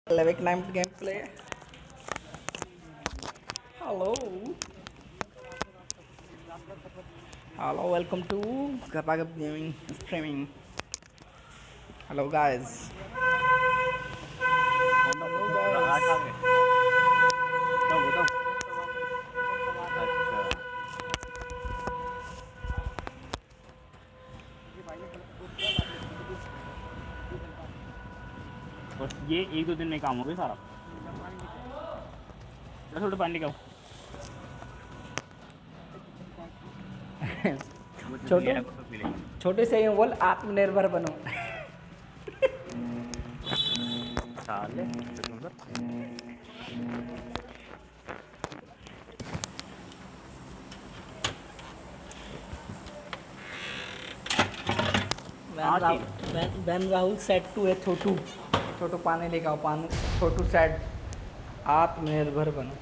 Levic Night gameplay. Hello. Hello, welcome to Gapagap Gaming Streaming. Hello guys. Hello guys. अच्छा बस ये एक दो दिन में काम हो गया सारा। थोड़ा पानी का छोटू छोटे से ही बोल आत्मनिर्भर बनो। साले when Rahul said to a छोटू छोटू पानी लेके आओ पानी छोटू said आत्मनिर्भर बनो।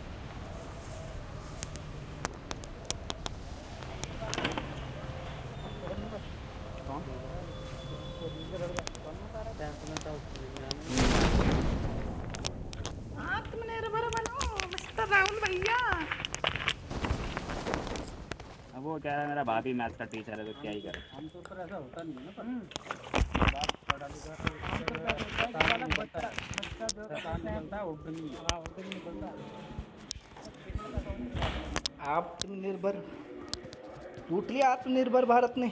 आत्मनिर्भर बनो मिस्टर राहुल भैया। अब वो कह रहा है मेरा भाभी मैथ का टीचर है तो क्या ही करे। आमतौर पर ऐसा होता नहीं है ना, पर बात पढ़ा लिखा तो बच्चा निकलता है उर्दू निकलता है। आत्मनिर्भर लूट लिया आत्मनिर्भर भारत ने।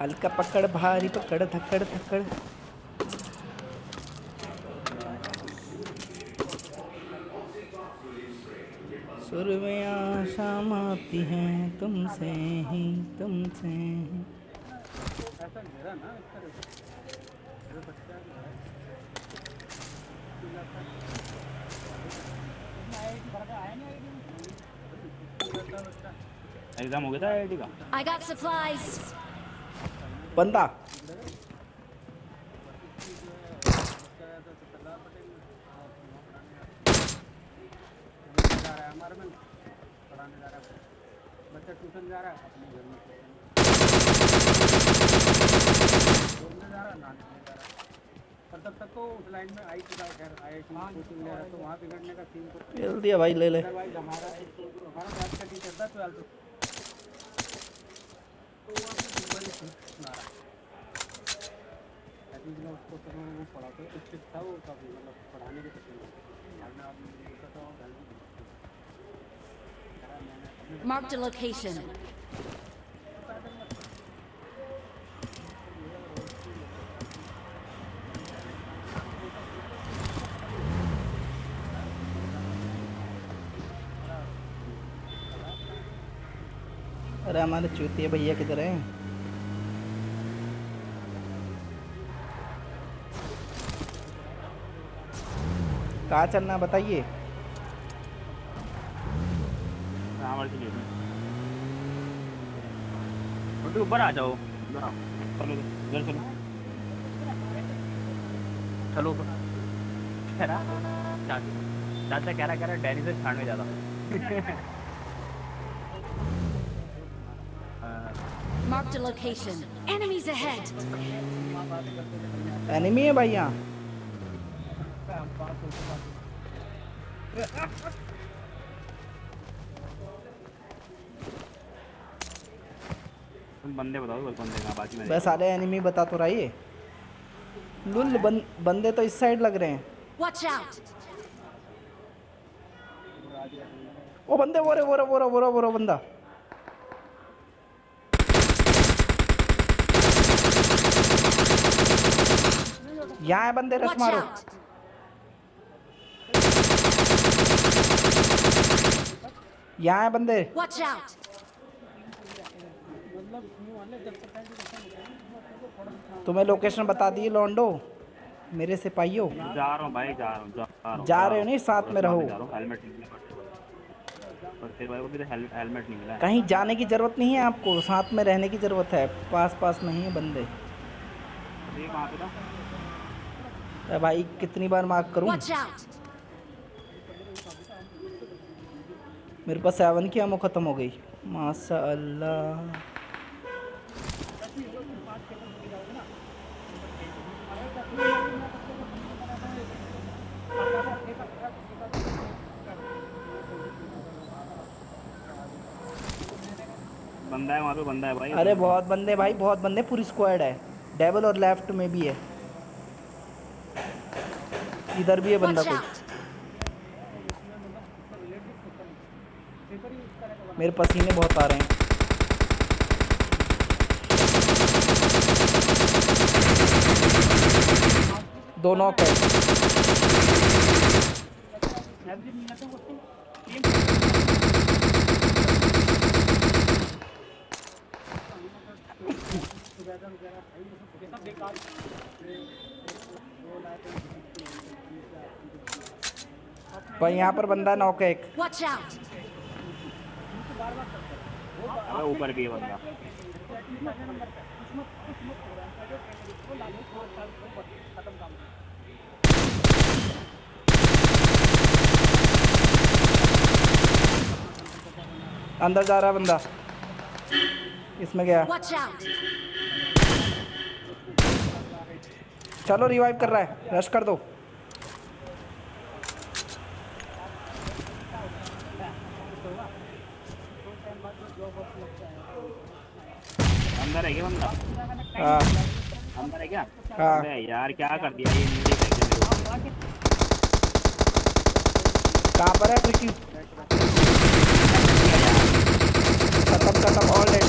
हल्का पकड़ भारी पकड़ धक्कड़ धक्कड़। सुर में आशा आती है तुमसे ही तुमसे ही। ऐसा घेरा ना इस तरह से बच्चा एग्जाम हो गया था आईआईटी का। I got supplies. बंदा हमारे में पढ़ाने जा रहा है, बच्चा ट्यूशन जा रहा है, अपने घर में घूमने जा रहा है, नहाने जा रहा है। पर तब तक तो उस लाइन में आई थी, खैर आईआईटी कोचिंग ले रहा है, तो वहाँ बिगड़ने का सीन तो मिल दिया भाई ले ले। अदरवाइज हमारा मैथ का टीचर था 12th तो वहाँ पे बड़ी सुना रहा है मैं उसको तो वो पढ़ाते स्ट्रिक्ट था वो काफ़ी, मतलब पढ़ाने के तरीके Marked a location. अरे हमारे चूतिया भैया किधर हैं? कहाँ चलना बताइए। छोटू ऊपर आ जाओ, चलो इधर चलो चलो ऊपर। कह रहा चाचा कह रहा डैनी से छाड़ में ज़्यादा। Marked a location. Enemies ahead. Enemy है भाई यहाँ। तुम बंदे बताओ बस बंदे कहाँ, बाकी मैं बस सारे एनिमी बता तो रही है। लुल बंदे तो इस साइड लग रहे हैं। Watch out. वो बंदे वो रे वो रे वो रे वो रे वो रे बंदा। यहाँ है बंदे, रश Watch मारो। out. यहाँ है बंदे। Watch out. तुम्हें लोकेशन बता दी लॉन्डो, मेरे से पाइयो। जा रहा हूँ भाई, जा रहा हूँ जा रहे हो नहीं, साथ में रहो। हेलमेट नहीं मिला पर तेरे भाई को भी हेलमेट नहीं मिला। कहीं जाने की जरूरत नहीं है आपको, साथ में रहने की जरूरत है। पास नहीं है बंदे। ये कहाँ पे था? अरे भाई कितनी बार मार्क करूं? Watch out. मेरे पास 7 की एमो खत्म हो गई। माशाअल्लाह। बंदा है वहाँ पे, बंदा है भाई। अरे बहुत बंदे भाई, बहुत बंदे, पूरी स्क्वाड है। डेवल और लेफ्ट में भी है, इधर भी है बंदा Watch कोई। out! मेरे पसीने बहुत आ रहे हैं। दो नॉक है। भाई यहाँ पर बंदा नॉक है एक। Watch out! अबे ऊपर भी है बंदा। अंदर जा रहा है बंदा, इसमें गया। Watch out! चलो रिवाइव कर रहा है, रश कर दो। अंदर है क्या बंदा? हाँ अंदर है क्या? हाँ। अबे यार क्या कर दिया ये, नीचे फेंक दिया मेरे को। कहाँ पर है प्रीति? खत्म ऑल डेड।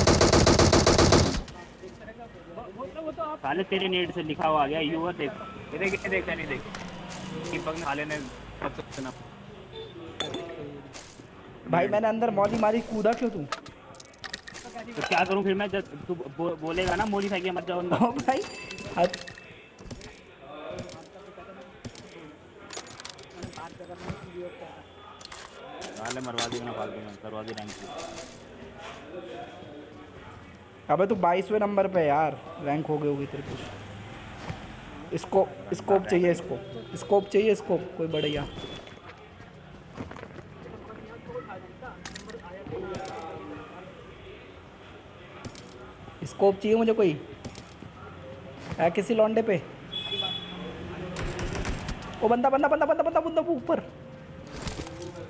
साले तेरे नेट से लिखा हुआ आ गया यूवर। देख ये देख, ये देख, नहीं देख, दीपक ने हाले ने सब सुना। भाई मैंने अंदर मौली मारी, कूदा क्यों तू? तो क्या करूं फिर मैं, जब तू बोलेगा ना मोली फेंक के मत जाओ अंदर। ओ भाई साले मरवा दी ना फालतू में, करवा दी रैंक। अबे तू 22वें नंबर पे यार, रैंक हो गई होगी तेरे कुछ। स्कोप चाहिए, स्कोप चाहिए, स्कोप कोई बढ़िया। स्कोप चाहिए मुझे कोई, है किसी लौंडे पे? ओ बंदा बंदा बंदा बंदा बंदा बंदा ऊपर।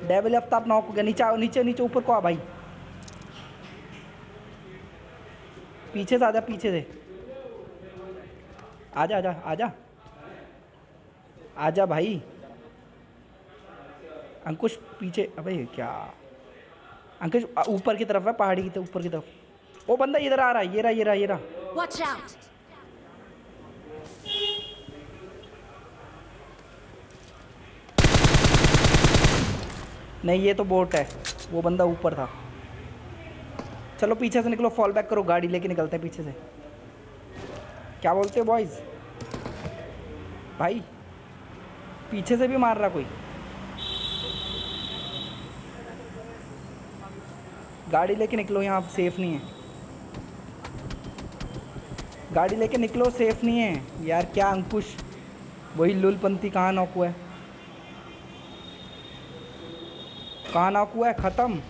डेविल आफ्ताब नॉक हो गया। नीचे नीचे नीचे ऊपर को आ भाई, पीछे से आजा, पीछे से आजा आजा आजा आजा भाई। अंकुश पीछे, अबे क्या अंकुश ऊपर की तरफ है, पहाड़ी की ऊपर की तरफ। वो बंदा इधर आ रहा है, ये रहा ये रहा ये रहा। Watch out! नहीं ये तो बोट है, वो बंदा ऊपर था। चलो पीछे से निकलो, फॉल बैक करो, गाड़ी लेके निकलते हैं पीछे से। क्या बोलते हो बॉयज? भाई पीछे से भी मार रहा कोई। गाड़ी लेके निकलो, यहाँ सेफ नहीं है। गाड़ी लेके निकलो, सेफ नहीं है यार। क्या अंकुश वही लुलपंथी कहाँ नॉक हुआ है? कहाँ नॉक हुआ है? ख़त्म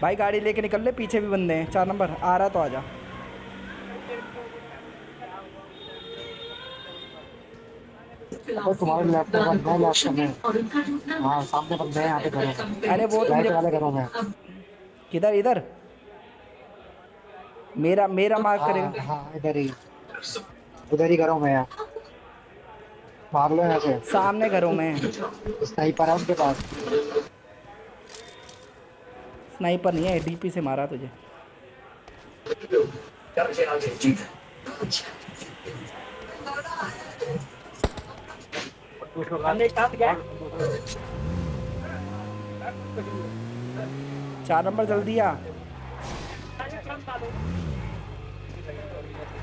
भाई। गाड़ी लेके निकल ले, पीछे भी बंदे हैं। 4 नंबर आ रहा तो आजा। तुम्हारे लैपटॉप में लैपटॉप में, हाँ सामने बंदे हैं यहाँ पे घरों में। अरे वो तो लाइट मुझे वाले घरों में। किधर? इधर मेरा मार्क करेगा। हाँ इधर ही, उधर ही घरों में है। मार लो यहाँ से। सामने घरों में। स्नाइपर है उनके पास। स्नाइपर नहीं है, डीपी से मारा तुझे। चार नंबर जल्दी आ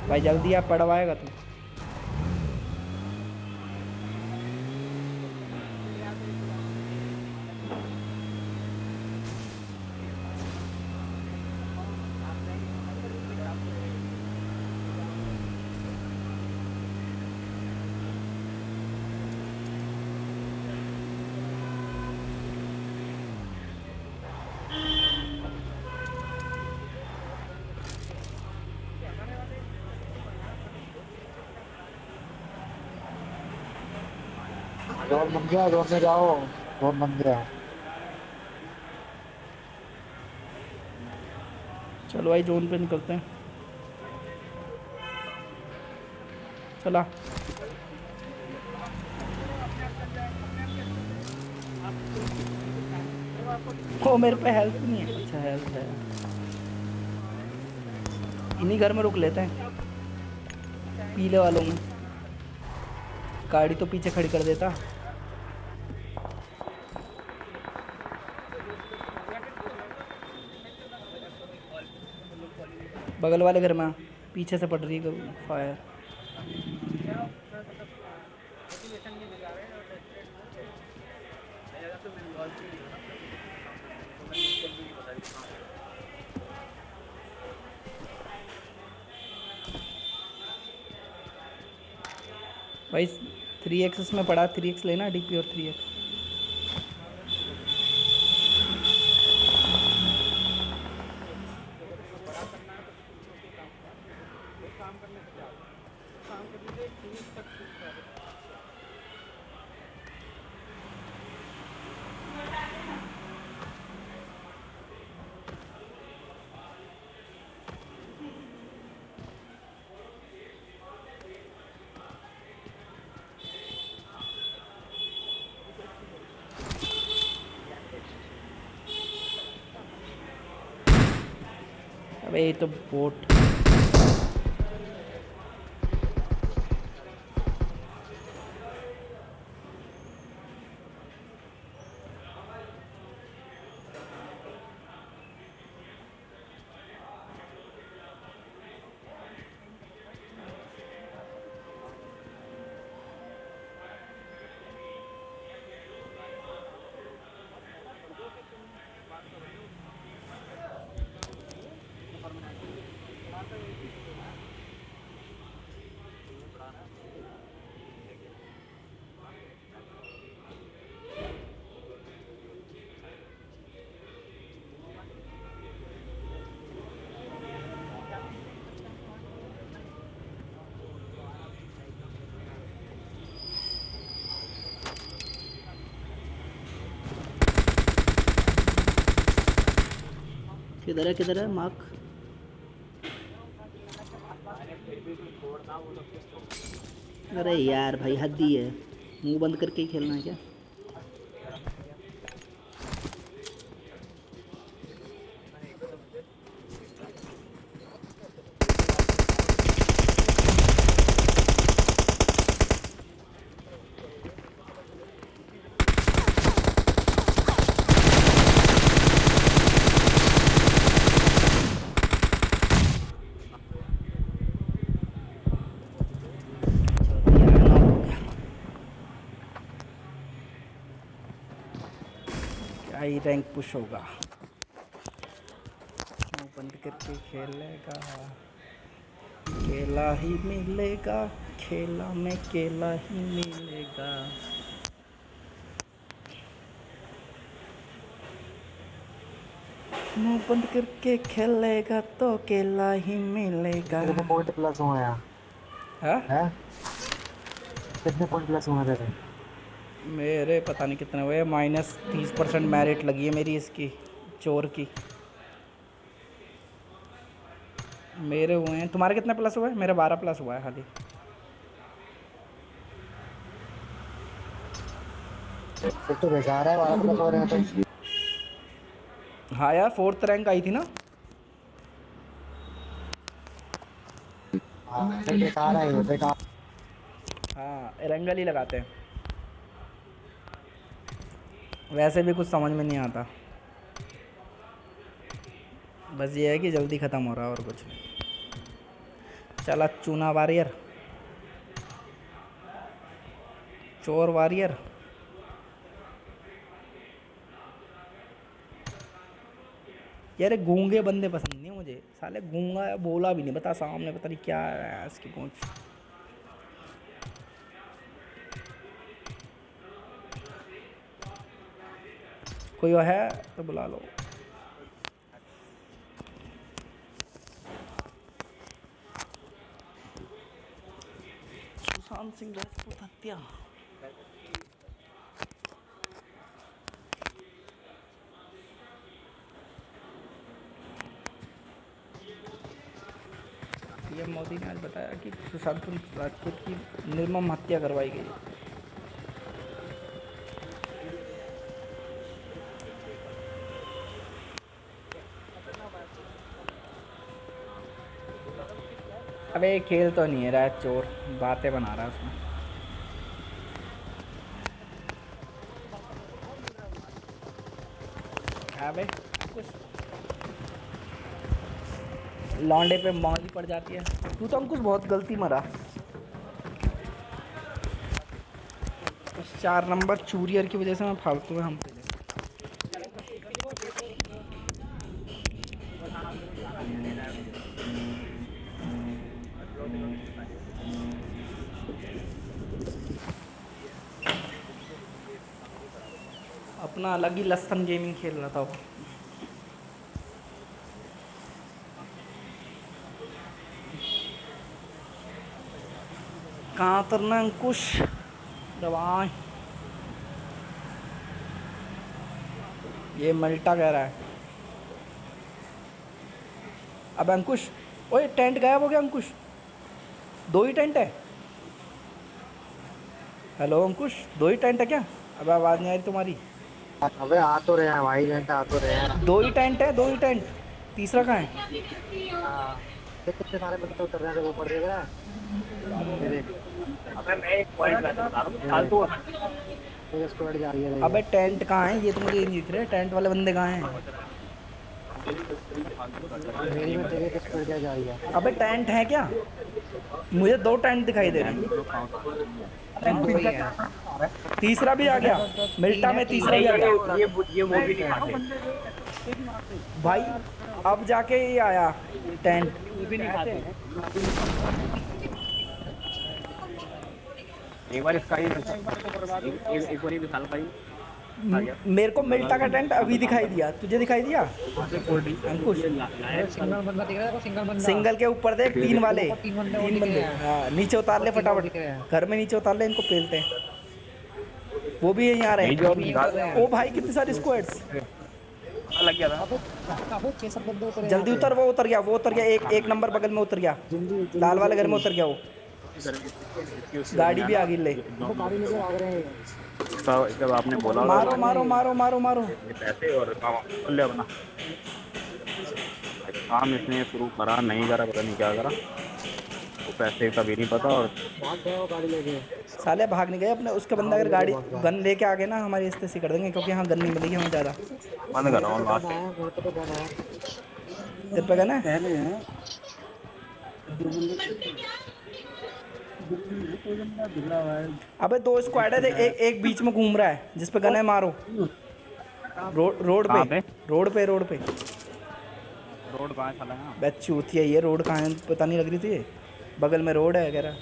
भाई, जल्दी आ, पड़वाएगा तू। जोन बन गया, जोन में जाओ। जोन बन गया। चलो भाई जोन पे निकलते हैं। चला। ओ मेरे पे हेल्थ नहीं है। अच्छा हेल्थ है। इन्हीं घर में रुक लेते हैं, पीले वालों में। गाड़ी तो पीछे खड़ी कर देता। बगल वाले घर में पीछे से पड़ रही है फायर। भाई 3x में पड़ा, 3x लेना डीपी और 3x। अबे ये तो बोट। किधर है मार्क? अरे यार भाई हद ही है। मुंह बंद करके ही खेलना है क्या? क्या ही रैंक पुश होगा। मुंह बंद करके खेलेगा, केला ही मिलेगा, खेला में केला ही मिलेगा। मुंह बंद करके खेलेगा तो केला ही मिलेगा। कितने पॉइंट प्लस हुए हैं? हाँ हैं? कितने पॉइंट प्लस हुए तेरे? मेरे पता नहीं कितने हुए। -30% मेरिट लगी है मेरी इसकी, चोर की। मेरे हुए हैं। तुम्हारे कितने प्लस हुए? मेरे 12 प्लस हुआ है खाली। फिर तो बेकार है, 12 प्लस हो रहे हैं तो। हाँ यार 4th रैंक आई थी ना। हाँ फिर बेकार है, ये बेकार। हाँ एरेंगल ही लगाते हैं। वैसे भी कुछ समझ में नहीं आता, बस ये है कि जल्दी ख़त्म हो रहा है और कुछ नहीं। चला चूना वॉरियर, चोर वॉरियर। यार गूंगे बंदे पसंद नहीं मुझे, साले गूंगा बोला भी नहीं, बता सामने पता नहीं क्या है इसकी पहुँच। कोई है तो बुला लो। सुशांत सिंह राजपूत हत्या। पीएम मोदी ने आज बताया कि सुशांत सिंह राजपूत की निर्मम हत्या करवाई गई। अबे ये खेल तो नहीं है रहा, चोर बातें बना रहा है उसमें। अबे कुछ लौंडे पे मौली पड़ जाती है। तू तो अंकुश बहुत गलती मरा। उस 4 नंबर चूरियर की वजह से मैं फालतू में हम पे अपना अलग ही लसन गेमिंग खेल रहा था वो। कहाँ उतरना है अंकुश? दवाएं ये मल्टा कह रहा है। अब अंकुश, ओए टेंट गायब हो गया अंकुश। 2 ही टेंट है। हेलो अंकुश, 2 ही टेंट है क्या? अब आवाज़ नहीं आ रही तुम्हारी। अबे आ तो रहे हैं भाई, घंटा आ तो रहे हैं। 2 ही टेंट है, 2 ही टेंट। तीसरा कहाँ है? हाँ, देख कितने सारे बंदे उतर रहे हैं, ऊपर देख रहा है। ये देख, अबे मैं एक पॉइंट बता रहा हूँ, फालतू ये स्क्वाड जा रही है। अबे टेंट कहाँ है? ये तो मुझे नहीं दिख रहे। टेंट वाले बंदे कहाँ हैं? मेरी में तेरे स्क्वाड जा रही है। अबे टेंट है क्या? मुझे 2 टेंट दिखाई दे रहे हैं। तीसरा भी आ गया। मिल्टा में तीसरा भी आ गया। ये वो भी नहीं खाते। भाई अब जाके ये आया टेंट। वो भी नहीं खाते। एक बार इसका ही एक बार ही विशाल का ही आ गया। मेरे को मिल्टा का टेंट अभी दिखाई दिया। तुझे दिखाई दिया अंकुश? सिंगल बंदा दिख रहा है, सिंगल बंदा। सिंगल के ऊपर देख, 3 वाले, 3 बंदे। हाँ नीचे उतार ले फटाफट। घर में नीचे उतार ले, इनको पेलते हैं। वो भी यहीं आ रहे हैं। ओ भाई कितने सारे स्क्वाड्स। लग गया था। अबे 6-7 बंदे उतरे हैं। जल्दी उतर। वो उतर गया, वो उतर गया। एक नंबर बगल में उतर गया। लाल वाले घर में उतर गया वो। गाड़ी भी आ गई ले। वो गाड़ी लेके भाग रहे हैं। जब आपने बोला मारो मारो मारो मारो मारो। पैसे और काम कर लिया अपना काम इसने शुरू करा, नहीं करा, पता नहीं क्या करा। वो पैसे का भी नहीं पता और भाग गए वो गाड़ी लेके। साले भाग नहीं गए अपने। उसके बंदा अगर गाड़ी गन लेके आ गए ना, हमारी स्थिति कर देंगे, क्योंकि यहाँ गन नहीं मिलेगी हमें ज़्यादा। बंद कर रहा हूँ लास्ट। आया घर पे तो जाना है। तेरे पे गन है? पहले हैं अबे 2 स्क्वाड है। देख, एक बीच में घूम रहा है जिस पे गन है। मारो। रोड कहाँ पे, पे? रोड पे, रोड पे। रोड कहाँ है साला? यहाँ बे चूतिया, ये रोड कहाँ है पता नहीं लग रही थी। बगल में रोड है कह रहा।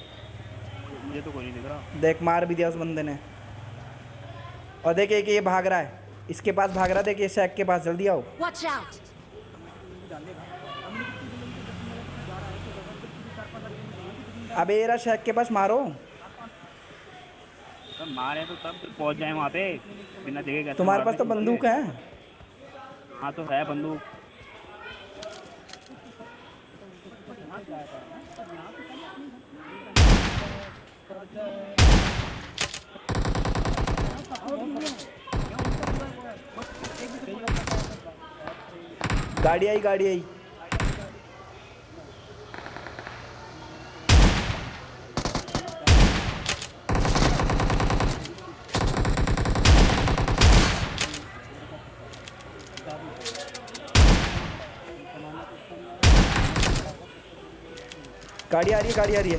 मुझे तो कोई नहीं दिख रहा। देख मार भी दिया उस बंदे ने। और देख एक ये भाग रहा है, इसके पास भाग रहा है। देख ये शैक के पास, जल्दी आओ। Watch out! अबे ये रहा शैक के पास, मारो। तो मारे तो तब पहुंच जाए वहाँ पे, बिना देखे कैसे? तुम्हारे पास तो बंदूक है। हाँ तो है बंदूक। गाड़ी आई, गाड़ी आई। गाड़ी आ रही है, गाड़ी आ रही है।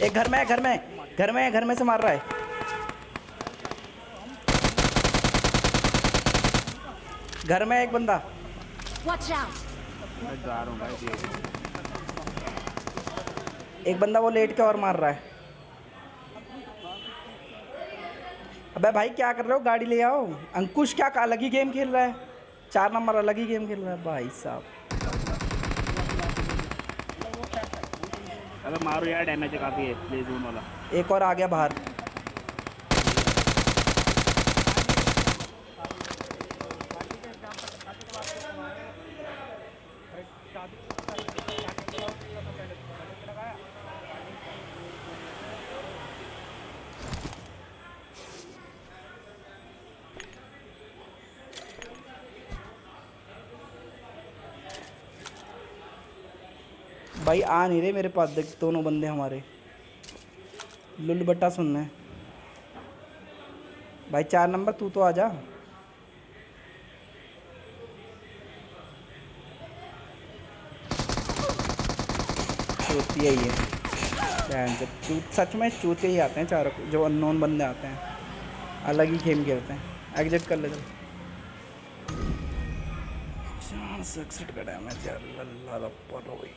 एक घर में है, घर में, घर में, घर में से मार रहा है। घर में एक बंदा। Watch out! मैं जा रहा हूँ भाई। एक बंदा वो लेट के और मार रहा है। अबे भाई क्या कर रहे हो, गाड़ी ले आओ। अंकुश क्या अलग ही गेम खेल रहा है, 4 नंबर अलग ही गेम खेल रहा है भाई साहब। अबे मारो यार, डैमेज काफी है प्ले जोन वाला। एक और आ गया बाहर। भाई आ नहीं रहे मेरे पास, देख दोनों बंदे हमारे। लुल बट्टा सुनना है भाई, 4 नंबर तू तो आ जा। चूतिया ही है बहन से, सच में चूतिया ही आते हैं चारों जो अननोन बंदे आते हैं, अलग ही गेम खेलते हैं। एग्जिट कर ले चल। 461 का डैमेज यार, लल्ला लप्पर हो गई।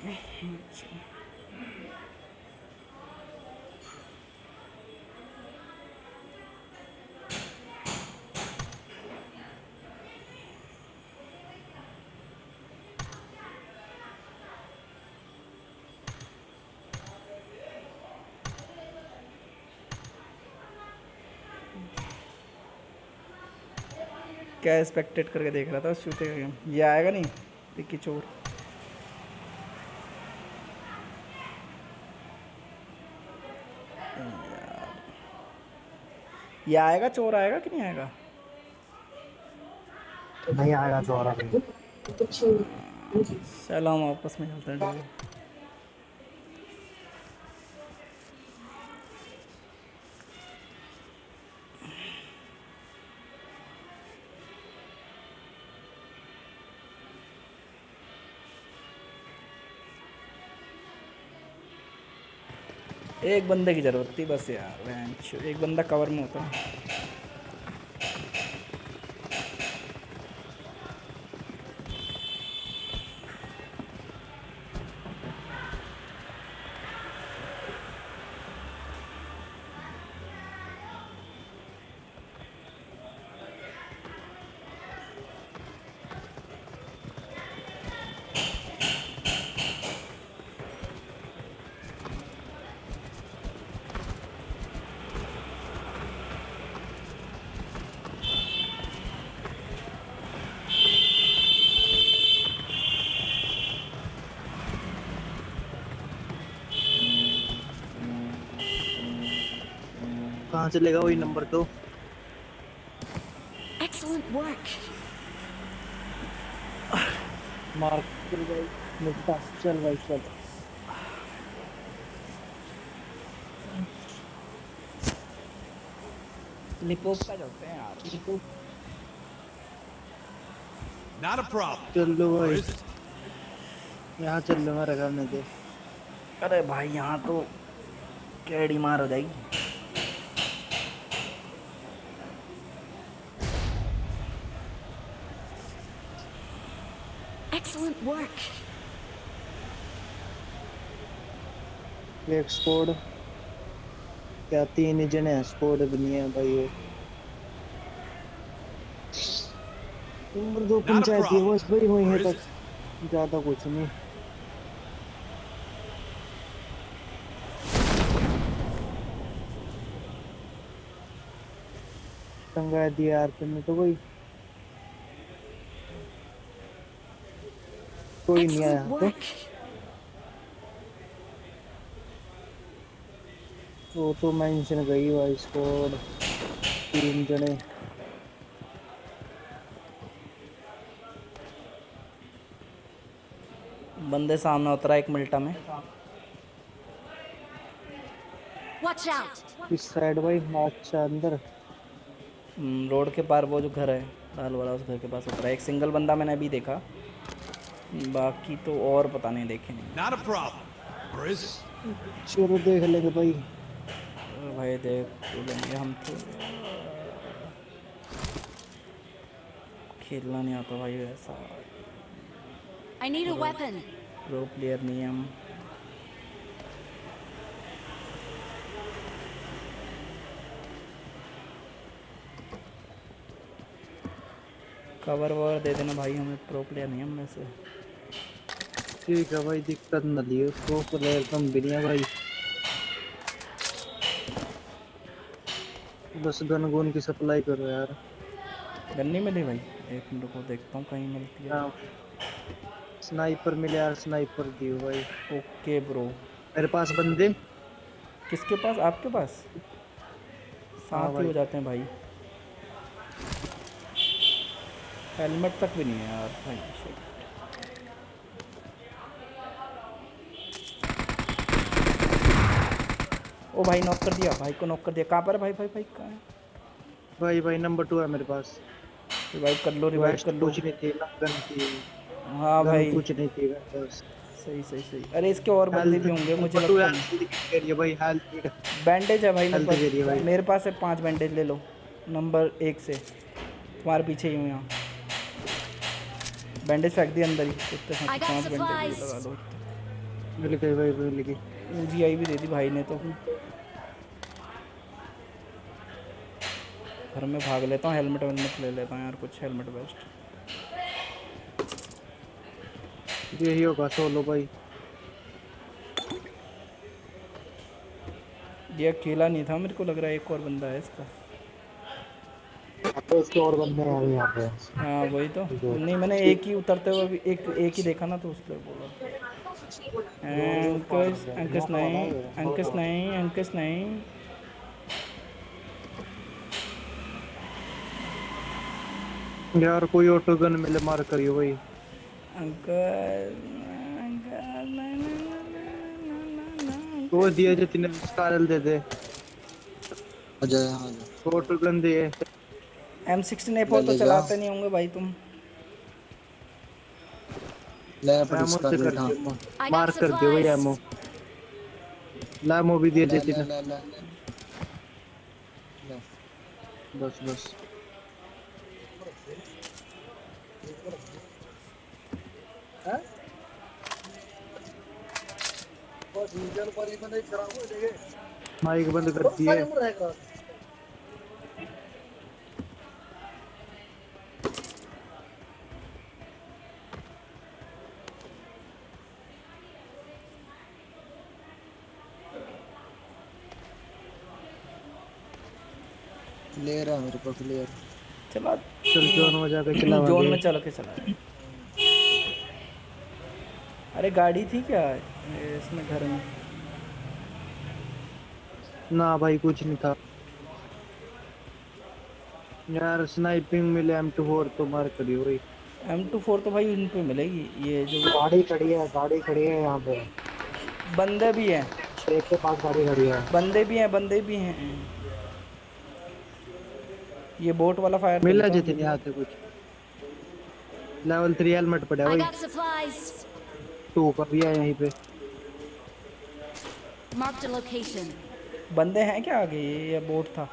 क्या स्पेक्टेट करके देख रहा था उस चूते का गेम, ये आएगा नहीं पिक्की चोर। ये आएगा चोर, आएगा कि नहीं आएगा? नहीं आएगा चोर अभी। चलो हम आपस में चलते हैं। एक बंदे की जरूरत थी बस यार, एक बंदा कवर में होता। कहाँ चलेगा वही नंबर 2? Excellent work. मार्क चल भाई, निकटा चल भाई चल। लिपोस्टा चलते हैं यार। Not a problem. चल लो Or भाई, is it? यहाँ चल लो, मेरा घर नहीं दे। अरे भाई यहाँ तो कैडी मार हो जाएगी। Excellent work. एक स्क्वाड, क्या 3 ही जने हैं, स्क्वाड भी नहीं है भाई। वो नंबर 2 पंचायत है, बस भाई वही है तक, ज्यादा कुछ नहीं। टंगा दिया यार तुमने तो, कोई नहीं आया Excellent तो। work. वो तो मेंशन गई भाई, स्क्वाड 3 जने। बंदे सामने उतरा एक मिल्टा में। Watch out. इस साइड भाई, अच्छा अंदर। रोड के पार वो जो घर है लाल वाला, उस घर के पास उतरा एक सिंगल बंदा, मैंने अभी देखा, बाकी तो और पता नहीं देखे नहीं। Not a problem. Or is it? चलो देख लेंगे भाई। भाई देख तो लेंगे हम तो, खेलना नहीं आता भाई वैसा, I need a weapon. Pro player नहीं है हम। कवर ववर दे देना भाई, हमें प्रो प्लेयर नहीं हम में से। ठीक है भाई, दिक्कत न लियो, तो प्लेयर कम भी नहीं है भाई। बस गन गुन की सप्लाई करो यार। गन नहीं मिली भाई, एक मिनट को देखता हूँ कहीं मिलती है। हाँ, स्नाइपर मिले यार, स्नाइपर दियो भाई। Okay bro. मेरे पास बंदे। किसके पास? आपके पास? हाँ साथ ही भाई। हो जाते हैं भाई। हेलमेट तक भी नहीं है यार भाई। shit। ओ भाई नॉक कर दिया, भाई को नॉक कर दिया। कहाँ पर है भाई? भाई भाई कहाँ है? भाई नंबर 2 है मेरे पास। रिवाइव कर लो, रिवाइव वेस्ट कर लो। कुछ नहीं थी ना, गन थी। हाँ गन भाई। कुछ नहीं थी बस। सही सही सही। अरे इसके और बंदे हेल्थ भी होंगे मुझे नंबर 2 लगता है। हेल्थ दे रही है भाई, हेल्थ। बैंडेज है भाई मेरे हेल्थ दे रही है पास, भाई। मेरे पास है 5 बैंडेज, ले लो। नंबर 1 से तुम्हारे पीछे ही हूँ यहाँ। बैंडेज फेंक दिए अंदर ही कुत्ते I साथ, got 5 बैंडेज भी supplies. लगा लो। मिल गई भाई, मिल गई। UGI भी दे दी भाई ने तो। घर में भाग लेता हूँ, हेलमेट वेलमेट ले लेता हूँ यार, कुछ हेलमेट बेस्ट। यही होगा सोलो भाई। ये अकेला नहीं था, मेरे को लग रहा है एक और बंदा है इसका। तो इसके और बंदे हैं यहाँ पे। हाँ वही तो। जो नहीं मैंने एक ही उतरते हुए भी एक ही देखा ना, तो उसको बोला। अंकुश अंकुश नहीं, अंकुश नहीं, अंकुश नहीं। यार कोई ऑटो गन मिले मार करियो भाई। अंकल अंकल नहीं, नहीं, नहीं, नहीं, नहीं, वो अंकुश दिया नहीं। जो तूने स्कारल दे दे। अजय हाँ जी। ऑटो गन दे। M16 ले A4 तो ले जा। चलाते नहीं होंगे भाई तुम। ले पर एमओ इसका से कर रेट हाँ। दियो, I got मार कर दियो भाई supplies. एमओ। लामो भी दिए ले देती ले ना। ले ले ले। बस बस। माइक बंद कर दिए। क्लियर है मेरे को, क्लियर। चला। चल जोन में जाके जोन चलावांगे। में चल के चला। अरे गाड़ी थी क्या ये इसमें घर में? ना भाई कुछ नहीं था यार। स्नाइपिंग मिले M24 तो मार करियो भाई। M24 तो भाई उन पे मिलेगी, ये जो गाड़ी खड़ी है, गाड़ी खड़ी है यहाँ पे। बंदे भी हैं। एक के पास गाड़ी खड़ी है। बंदे भी हैं, बंदे भी हैं। ये बोट वाला फायर तो मिला नहीं जितने था। आते कुछ। लेवल 3 हेलमेट पड़ा है I भाई। got supplies. 2 का भी है यहीं पे। Marked a location. बंदे हैं क्या आगे? ये बोट था।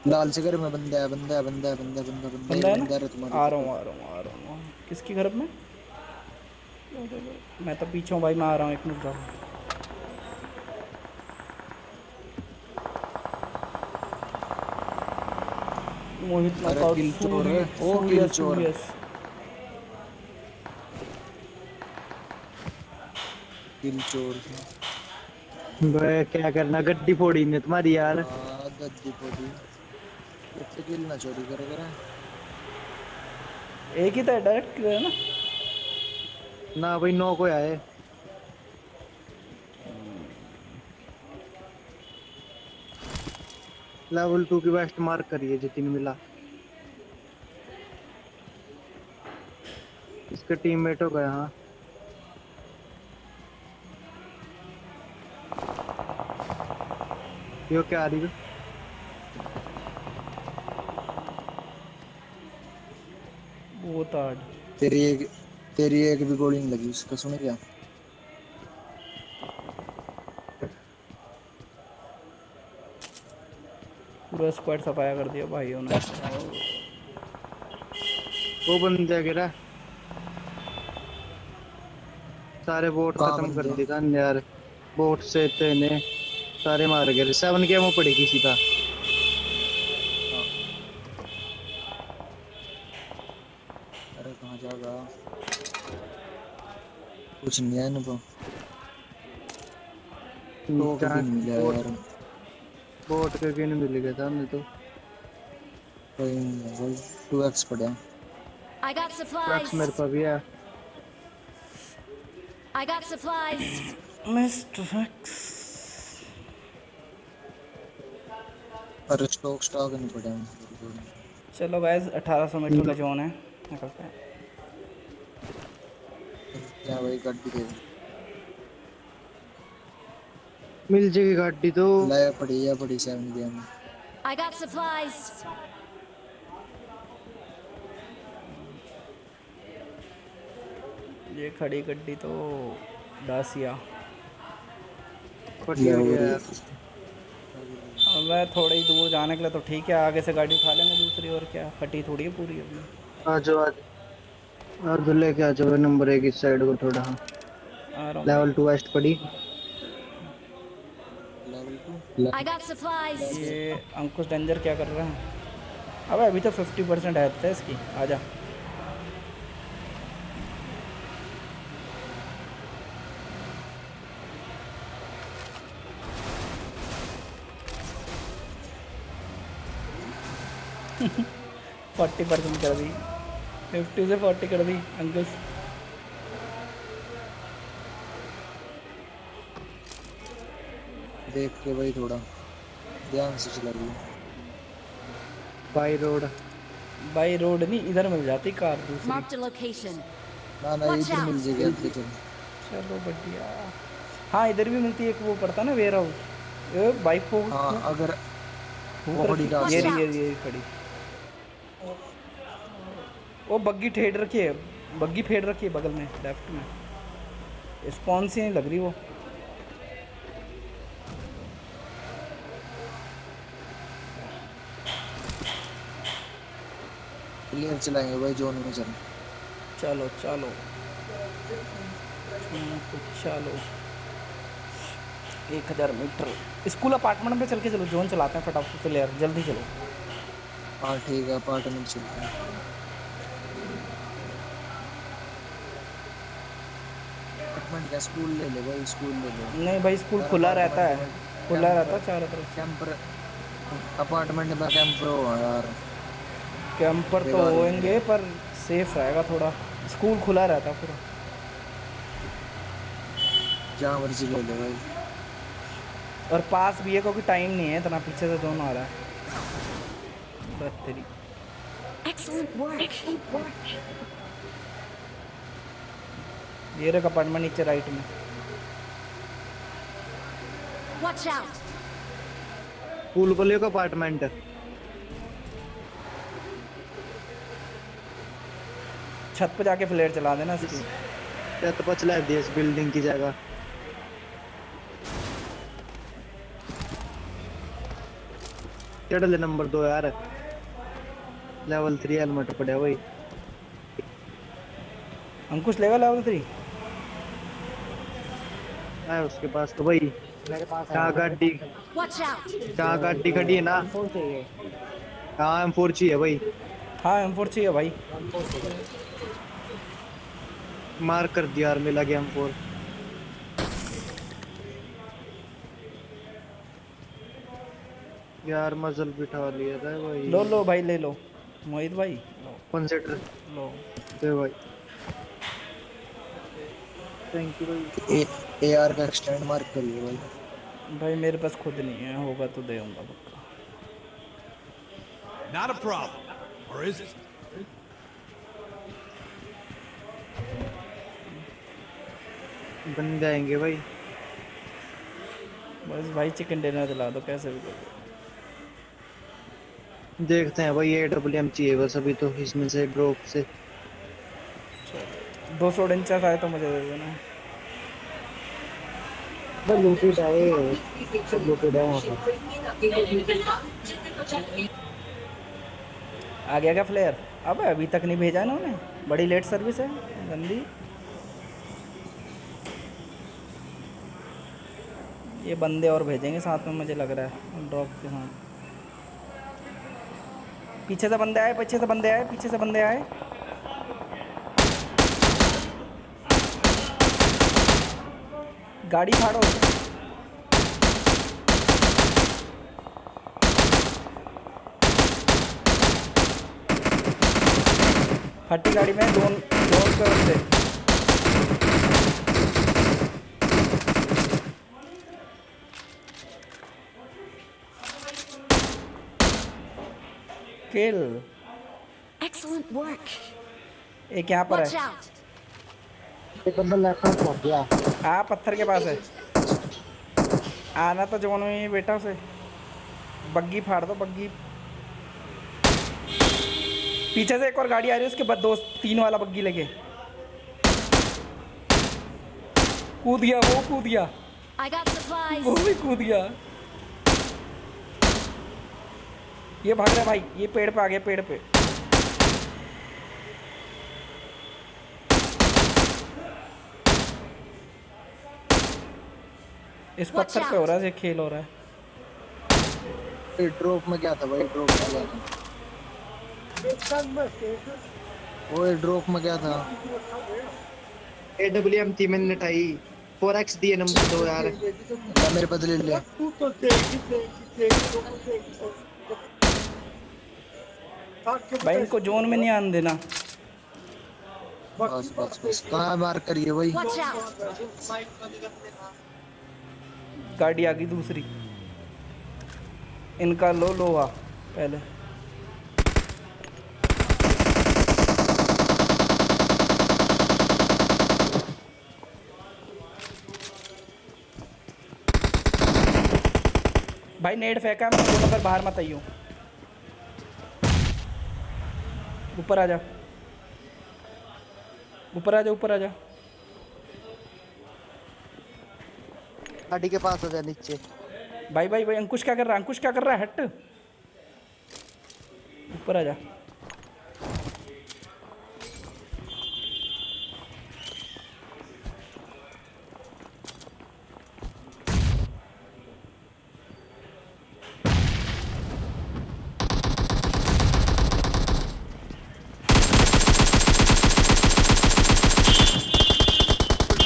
लाल से घर में बंदा है, बंदा है, बंदा है, बंदा है, बंदा बंदा बंदा एक है बंदा ना? है तुम्हारी आ रहा हूँ तरफ। आ रहा हूँ आ रहा हूँ। किसकी घर में? मैं तो पीछे हूँ भाई, मैं आ रहा हूँ, एक मिनट जाओ। मोहित अरे नॉकआउट। किल चोर है, ओ किल चोर। किल चोर। भाई क्या करना, गड्डी फोड़ी ने तुम्हारी यार। हाँ गद्दी पोदी। कितने किल ना चोरी करे करे। एक ही था डायरेक्ट किल है ना? ना भाई 9 को आए। लेवल 2 की वेस्ट मार्क करिए जितनी मिला। इसके टीममेट हो गए। हाँ यो क्या आ रही है? वो ताड़। तेरी एक भी गोली नहीं लगी उसका, सुन क्या। पूरा स्क्वाड सफाया कर दिया भाइयों ने। वो बंदे गिरा। सारे बोट कहाँ खत्म कर बंदे? दिए था यार। बोट से तेने सारे मार गए। 7 के एमओ पड़ेगी सीधा। जाएगा कुछ नहीं है इनको तो भी नहीं मिला बोट यार बोट के किन मिल गया था हमें तो। कोई नहीं है भाई 2x पड़ा I got ट्रक्स मेरे supplies. पास भी है। I got supplies. Mister x पर स्टॉक नहीं पड़ा चलो गाइस 1800 मीटर का जोन है निकलते हैं। क्या भाई गाड़ी दे मिल जाएगी गाड़ी तो। लाया पड़ी 7 गेम I got supplies. ये खड़ी गड्डी तो डासिया। फटी हुई है यार। अब मैं थोड़ा ही दूर जाने के लिए तो ठीक है, आगे से गाड़ी उठा लेंगे दूसरी, और क्या फटी थोड़ी है पूरी अभी। आ जाओ आ जाओ। और दूल्हे के आ जाओ नंबर 1 इस साइड को थोड़ा। हाँ आ रहा हूँ लेवल 2 वेस्ट पड़ी। Level 2 I got supplies. ये अंकुश डेंजर क्या कर रहा है? अबे अभी तो 50% है इसकी, आजा। फोर्टी परसेंट कर दी, 50 से 40 कर दी अंकुश। देख के भाई थोड़ा ध्यान से चला रही बाई रोड। बाई रोड नहीं, इधर मिल जाती कार दूसरी। Marked a location. ना Watch इधर मिल out. जाएगी आगे चल चलो बढ़िया। हाँ इधर भी मिलती है, एक वो पड़ता ना वेयर हाउस। बाइक को हाँ अगर फूक वो खड़ी रखी- डाल ये से। रही, ये खड़ी। वो बग्गी ठेड रखी है, बग्गी फेड रखी है बगल में लेफ्ट में। स्पॉन सी नहीं लग रही वो। क्लियर चलाएंगे भाई जोन में चल चलो चलो चलो 1000 मीटर स्कूल अपार्टमेंट पे चल के चलो, जोन चलाते हैं फटाफट से, यार जल्दी चलो। हाँ ठीक है अपार्टमेंट चलते हैं अपार्टमेंट का स्कूल ले ले भाई स्कूल ले ले नहीं भाई स्कूल खुला रहता है, खुला रहता है चारों तरफ से। कैंपर अपार्टमेंट में कैंपर हो यार कैंपर तो बेकार है। होंगे पर सेफ रहेगा थोड़ा, स्कूल खुला रहता है पूरा। जहाँ मर्जी ले ले भाई और पास भी है क्योंकि टाइम नहीं है इतना, पीछे से जोन आ रहा है। बस तेरी Excellent work. ये रहा अपार्टमेंट नीचे राइट में। Watch out. पुल को लेकर अपार्टमेंट। छत पे जाके फ्लेयर चला देना इसकी। या तो पचला दिया इस बिल्डिंग की जगह। चढ़ ले नंबर 2 यार। लेवल 3 हेलमेट पड़ा भाई। अंकुश लेवल लेवल 3 है उसके पास तो भाई। कहाँ गाड़ी Watch out. कहाँ गाड़ी खड़ी है ना। कहाँ M4 चाहिए भाई। हाँ M4 चाहिए भाई। मार कर दिया यार, मिला गया M4। यार मजल बिठा लिया था भाई। लो लो भाई ले लो मोहित भाई, कंसिडर लो। दे भाई। थैंक यू भाई। AR का एक्सटेंड मार्क करिए भाई भाई मेरे पास खुद नहीं है, होगा तो देऊंगा पक्का। Not a problem. Or is it? बन जाएंगे भाई। बस भाई चिकन डिनर दिला दो कैसे भी करो। देखते हैं भाई AWM चाहिए बस अभी तो इसमें से ड्रॉप से। 200 इंचेस आए तो मुझे दे देना। आ गया क्या फ्लेयर? अब अभी तक नहीं भेजा इन्होंने, बड़ी लेट सर्विस है गंदी। ये बंदे और भेजेंगे साथ में मुझे लग रहा है ड्रॉप के साथ। पीछे से बंदे आए, पीछे से बंदे आए, पीछे से बंदे आए। गाड़ी फाड़ो। फटी गाड़ी में जोन जोन पे बंदे। किल। Excellent work. एक यहाँ पर Watch है। out. एक बंदा लेफ्ट में पहुंच गया। हाँ पत्थर के पास है। आना तो जोन में ही बेटा उसे। बग्गी फाड़ दो बग्गी। पीछे से एक और गाड़ी आ रही है उसके बाद दो तीन वाला बग्गी लगे। कूद गया वो, कूद गया I got supplies. वो भी कूद गया। ये भाग रहा है भाई, ये पेड़ पे आ गया, पेड़ पे। इस Watch पत्थर पे हो out. रहा है, ये खेल हो रहा है। ड्रॉप में क्या था भाई? ड्रॉप में क्या था? वो ड्रॉप में क्या था? AWM थी मैंने टाई 4x दिए नंबर 2 यार। या मेरे बदले ले। भाई इनको जोन में नहीं आने देना। बस बस बस, कहाँ मार करिए भाई? Watch out. गाड़ी आ गई दूसरी। इनका लो लोहा पहले। भाई नेट फेंका, मैं दोनों पर बाहर मत आइयो। ऊपर आ जा, ऊपर आ जा, ऊपर आ जा। गाड़ी के पास हो जा नीचे। भाई भाई भाई अंकुश क्या कर रहा है? अंकुश क्या कर रहा है? हट, ऊपर आ जा।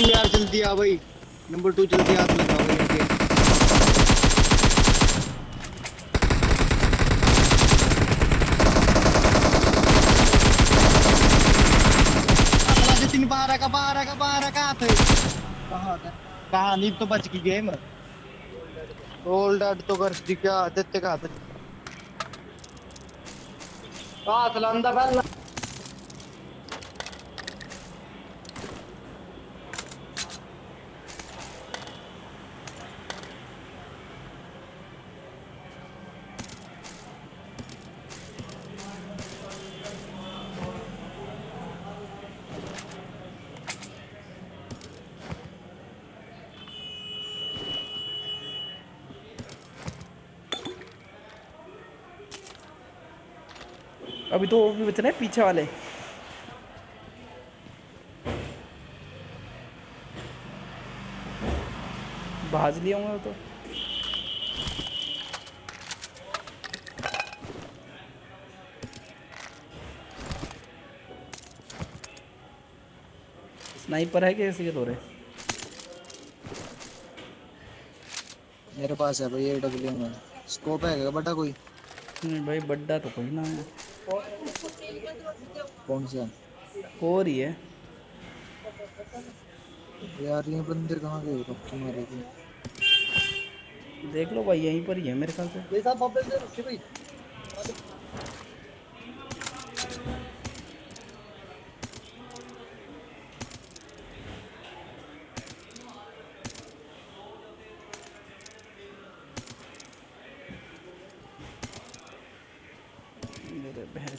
यार जल्दी आ भाई, नंबर 2 जल्दी हाथ लगाओ भाई आगे। तीन बारह का कहाँ थे? कहाँ नींद तो बच गई गेम। होल्ड आउट तो कर दी क्या? देते कहाँ थे? हाथ लंदा पहला। अभी तो वो भी बच रहे हैं पीछे वाले। भाज लिए होंगे वो तो। स्नाइपर है कि ऐसे के दौरे? मेरे पास है भाई AWM में। स्कोप है क्या बटा कोई? नहीं भाई बड्डा तो कोई ना है। कौन सा? हो रही है यार ये बंदे कहाँ गए? पक्की मारे थे। देख लो भाई, यहीं पर ही है मेरे ख्याल से। ये सब बबल दे रखे भाई। मेरे बहन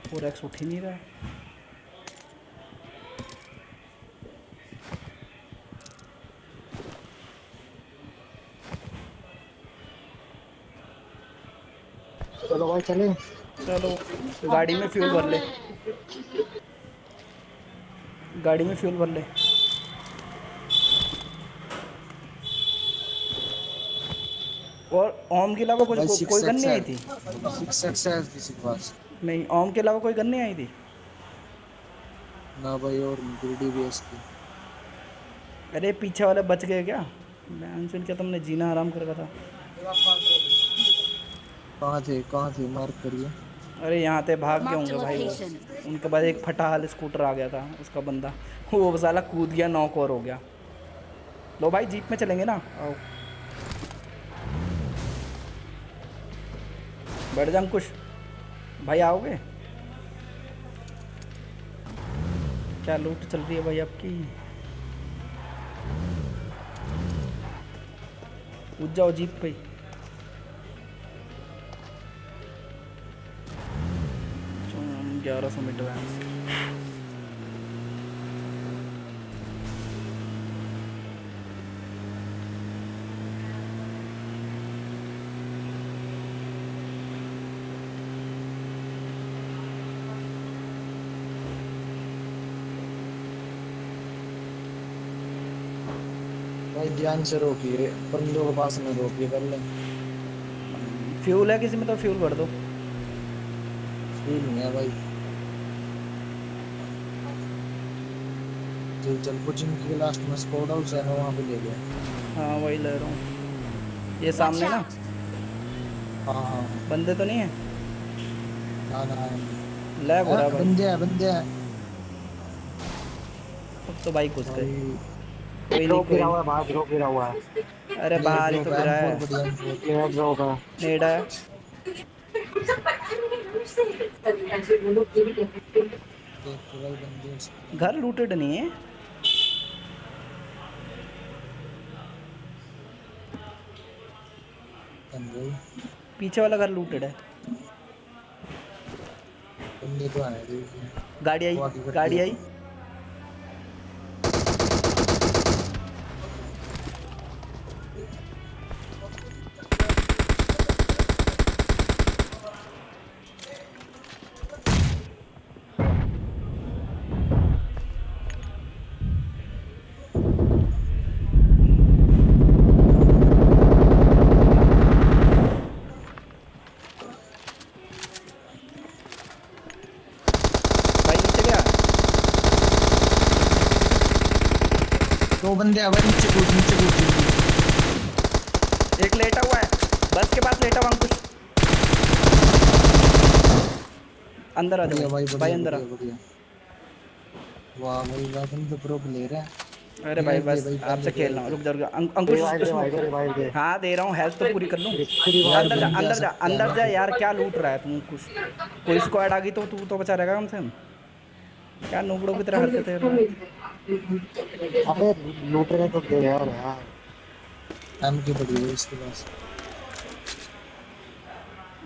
4x उठ ही नहीं रहा है। चलो भाई चलें। चलो गाड़ी में फ्यूल भर ले, गाड़ी में फ्यूल भर ले। और ओम के अलावा कुछ कोई गन नहीं आई थी? 6x है किसी के पास? नहीं, ओम के अलावा कोई गन नहीं आई थी? ना भाई, और DBS की अरे पीछे वाले बच गए क्या? मैं क्या तुमने जीना आराम कर रखा था। कहाँ थे मार्क करिए। अरे यहाँ थे भाग गए Marked a होंगे भाई वो। location. उनके बाद एक फटा हाल स्कूटर आ गया था उसका बंदा। वो साला कूद गया, नॉक और हो गया। लो भाई जीप में चलेंगे ना, आओ बैठ जा अंकुश भाई, आओगे? क्या लूट चल रही है भाई आपकी? कूद जाओ जीप पे। 1100 मीटर है। भाई ध्यान से रोकिए, बंदों के पास में रोकिए पहले। फ्यूल है किसी में तो फ्यूल भर दो। फील नहीं है भाई। जो चल कोचिंग की लास्ट में स्कोर हाउस है ना, वहाँ पे ले गए। हाँ वही ले रहा हूँ, ये Watch सामने ना। out! हाँ बंदे तो नहीं है? ना लैग हो रहा है भाई। बंदे हैं अब तो भाई घुस गए। भाई। कोई नहीं कोई नहीं। बाहर ड्रॉप गिरा हुआ है। अरे बाहर ही तो गिरा है। ये ड्रॉप है। नेड़ा है। देखो भाई बंदे घर लूटेड नहीं है। बंदे पीछे वाला घर लूटेड है। बंदे तो आए। गाड़ी आई, गाड़ी आई। भाई नीचे गया। दो बंदे हैं भाई, नीचे कूद जल्दी। एक लेटा हुआ है, बस के पास लेटा हुआ अंकुश। अंदर आ बढ़िया जाओ भाई, भाई, अंदर आ। बढ़िया। वाह भाई वाह, बंदे प्रो प्लेयर है। अरे भाई बस भाई, आपसे भाई, खेलना, रुक जा रुक जा। अंकुश हाँ दे रहा हूँ, हेल्थ तो पूरी कर लूँ। अंदर जा बंदे आ अंदर जा सकते हैं अंदर ना। जा यार, क्या लूट रहा है तुम? कुछ कोई स्क्वाड आ गई तो तू तो बचा रहेगा कम से कम। क्या नोबड़ों की तरह हरकतें कर रहा है? अबे लूट रहे तो दे यार। एम की पड़ी है इसके पास।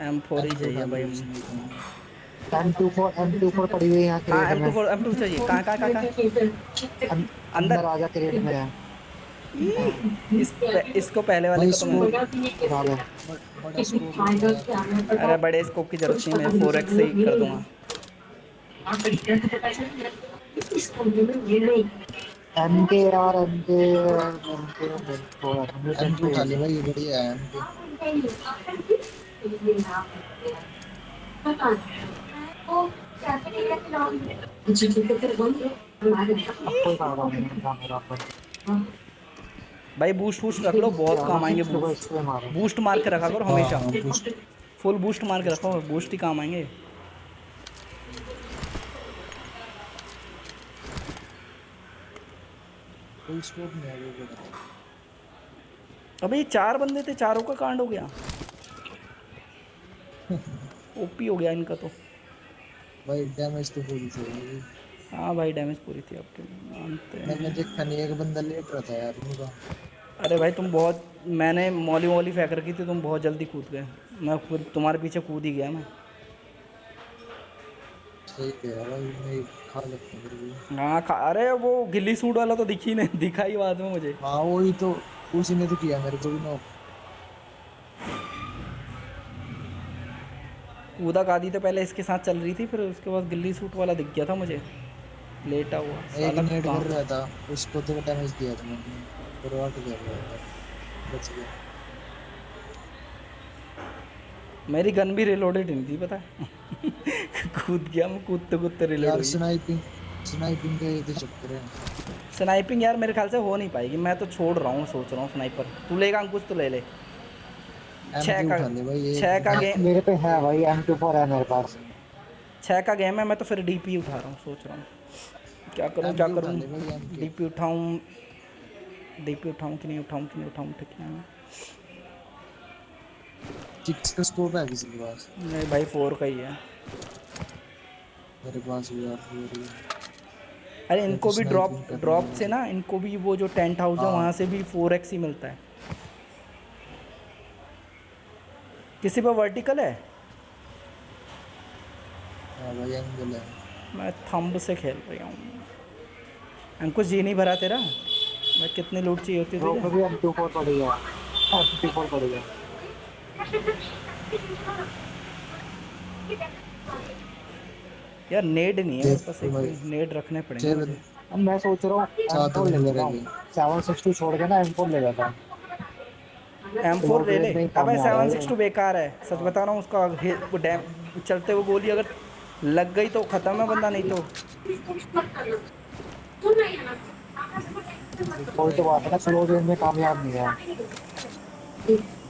M4 ही चाहिए भाई। M24 पड़ी हुई है यहाँ हाँ क्रेट में। M24 चाहिए। कहाँ? अंदर आजा क्रेट में है। इसको पहले वाले भाई को तो मैं। डालो। बड़ा स्कोप है। अरे बड़े स्कोप की जरूरत नहीं, मैं 4x से ही कर दूंगा। एमके यार एमके एम टू उठा ले भाई, ये बढ़िया है एम टू। भाई बूस्ट वूस्ट रख लो, बहुत काम आएंगे। बूस्ट मार के रखा करो हमेशा। फुल बूस्ट मार के रखो, बूस्ट ही काम आएंगे। कोई स्कोप नहीं है अभी तक। अबे ये 4 बंदे थे, चारों का कांड हो गया। ओपी हो गया इनका तो। भाई डैमेज तो पूरी थी भाई। हाँ भाई डैमेज पूरी थी आपके, मानते हैं। मैंने देखा नहीं, एक बंदा लेट रहा था यार उनका। अरे भाई तुम बहुत, मैंने मौली फेंक रखी थी, तुम बहुत जल्दी कूद गए। मैं खुद तुम्हारे पीछे कूद ही गया मैं। ठीक है भाई, मैं खा लेता हूँ फिर भी। हाँ अरे वो गिल्ली सूट वाला तो दिखी नहीं, दिखा ही बाद में मुझे। हाँ वही तो, उसी ने तो किया मेरे को भी नॉक। कूदा कादी तो पहले इसके साथ चल रही थी, फिर उसके बाद गिल्ली सूट वाला दिख गया था मुझे लेटा हुआ। एक साला नेट कर कहाँ- रहा था, उसको तो डैमेज दिया था मैंने, पर वो हट गया यार, बच गया। मेरी गन भी रिलोडेड नहीं थी पता है। कूद गया मैं, कूदते कूदते रिलोड यार हुई। स्नाइपिंग के ये तो चक्कर है। स्नाइपिंग यार मेरे ख्याल से हो नहीं पाएगी, मैं तो छोड़ रहा हूँ, सोच रहा हूँ स्नाइपर। तू लेगा अंकुश तो ले ले। छः M2 का उठा ले भाई ये। 6 का गेम, मेरे पे है भाई M24 है मेरे पास। 6 का गेम है। मैं तो फिर डीपी उठा रहा हूँ, सोच रहा हूँ क्या करूँ क्या M2 उठा करूँ। ले भाई M2। डीपी उठाऊँ, डीपी उठाऊँ कि नहीं उठाऊँ कि नहीं उठाऊँ, ठीक है। 6 का स्कोप है किसी के पास? नहीं भाई 4 का ही है। मेरे पास भी यार 4 ही है। अरे मैं इनको तो भी ड्रॉप स्नाइपिंग कर रहा ड्रॉप हूँ। से ना, इनको भी वो जो टेंट हाउस है हाँ। वहाँ से भी 4x ही मिलता है। किसी पर वर्टिकल है? हाँ भाई एंगल है। मैं थंब से खेल रही हूँ। अंकुश जी नहीं भरा तेरा? मैं कितनी लूट चाहिए होती है ब्रो तुझे? को भी M24 पड़ेगा, M24 पड़ेगा। यार नेड नहीं है मेरे देख पास, तो एक भाई। भी नेड रखने पड़ेंगे छह मुझे। अब मैं सोच रहा हूँ सात M4 ले बंदे लेता रह हूँ, गए। 762 छोड़ के ना M4 ले लेता हूँ। M4 ले ले। में ही अबे काम आ रहा है 762 बेकार है, सच बता रहा हूँ। उसका वो डैम चलते हुए गोली अगर लग गई तो ख़त्म है बंदा, नहीं तो कोई तो बात है ना, स्लो रेंज में कामयाब नहीं है।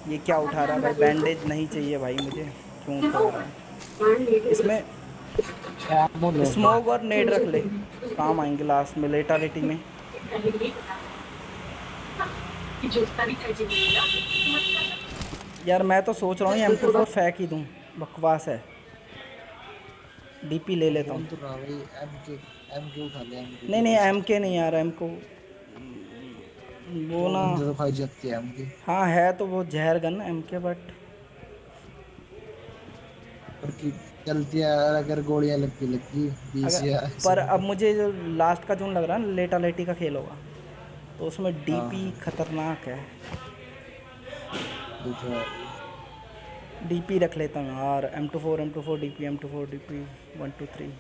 ये क्या उठा रहा है भाई? बैंडेज नहीं चाहिए भाई मुझे, क्यों उठवा रहा है? इसमें एमो ले लो। स्मोक और नेड रख ले, काम आएंगे लास्ट में लेटालिटी में। यार मैं तो सोच रहा हूँ M24 फेंक ही दूँ, बकवास है। डीपी ले लेता बोल हूँ। तो रहा भाई M2 उठा ले M2 नहीं तेरे नहीं पास है। MK नहीं यार, M को वो दो ना। बंदे तो खाई जाती है M की। हाँ है तो वो जहर गन MK, बट पर की चलती है यार, अगर गोलियां लग गई 20 अगर या पर 100 अब मुझे जो लास्ट का जोन लग रहा है ना, लेटालिटी का खेल होगा, तो उसमें डीपी हाँ खतरनाक है। ये तो है। डीपी रख लेता हूँ यार। M24 DP, M24 DP 1 2 3।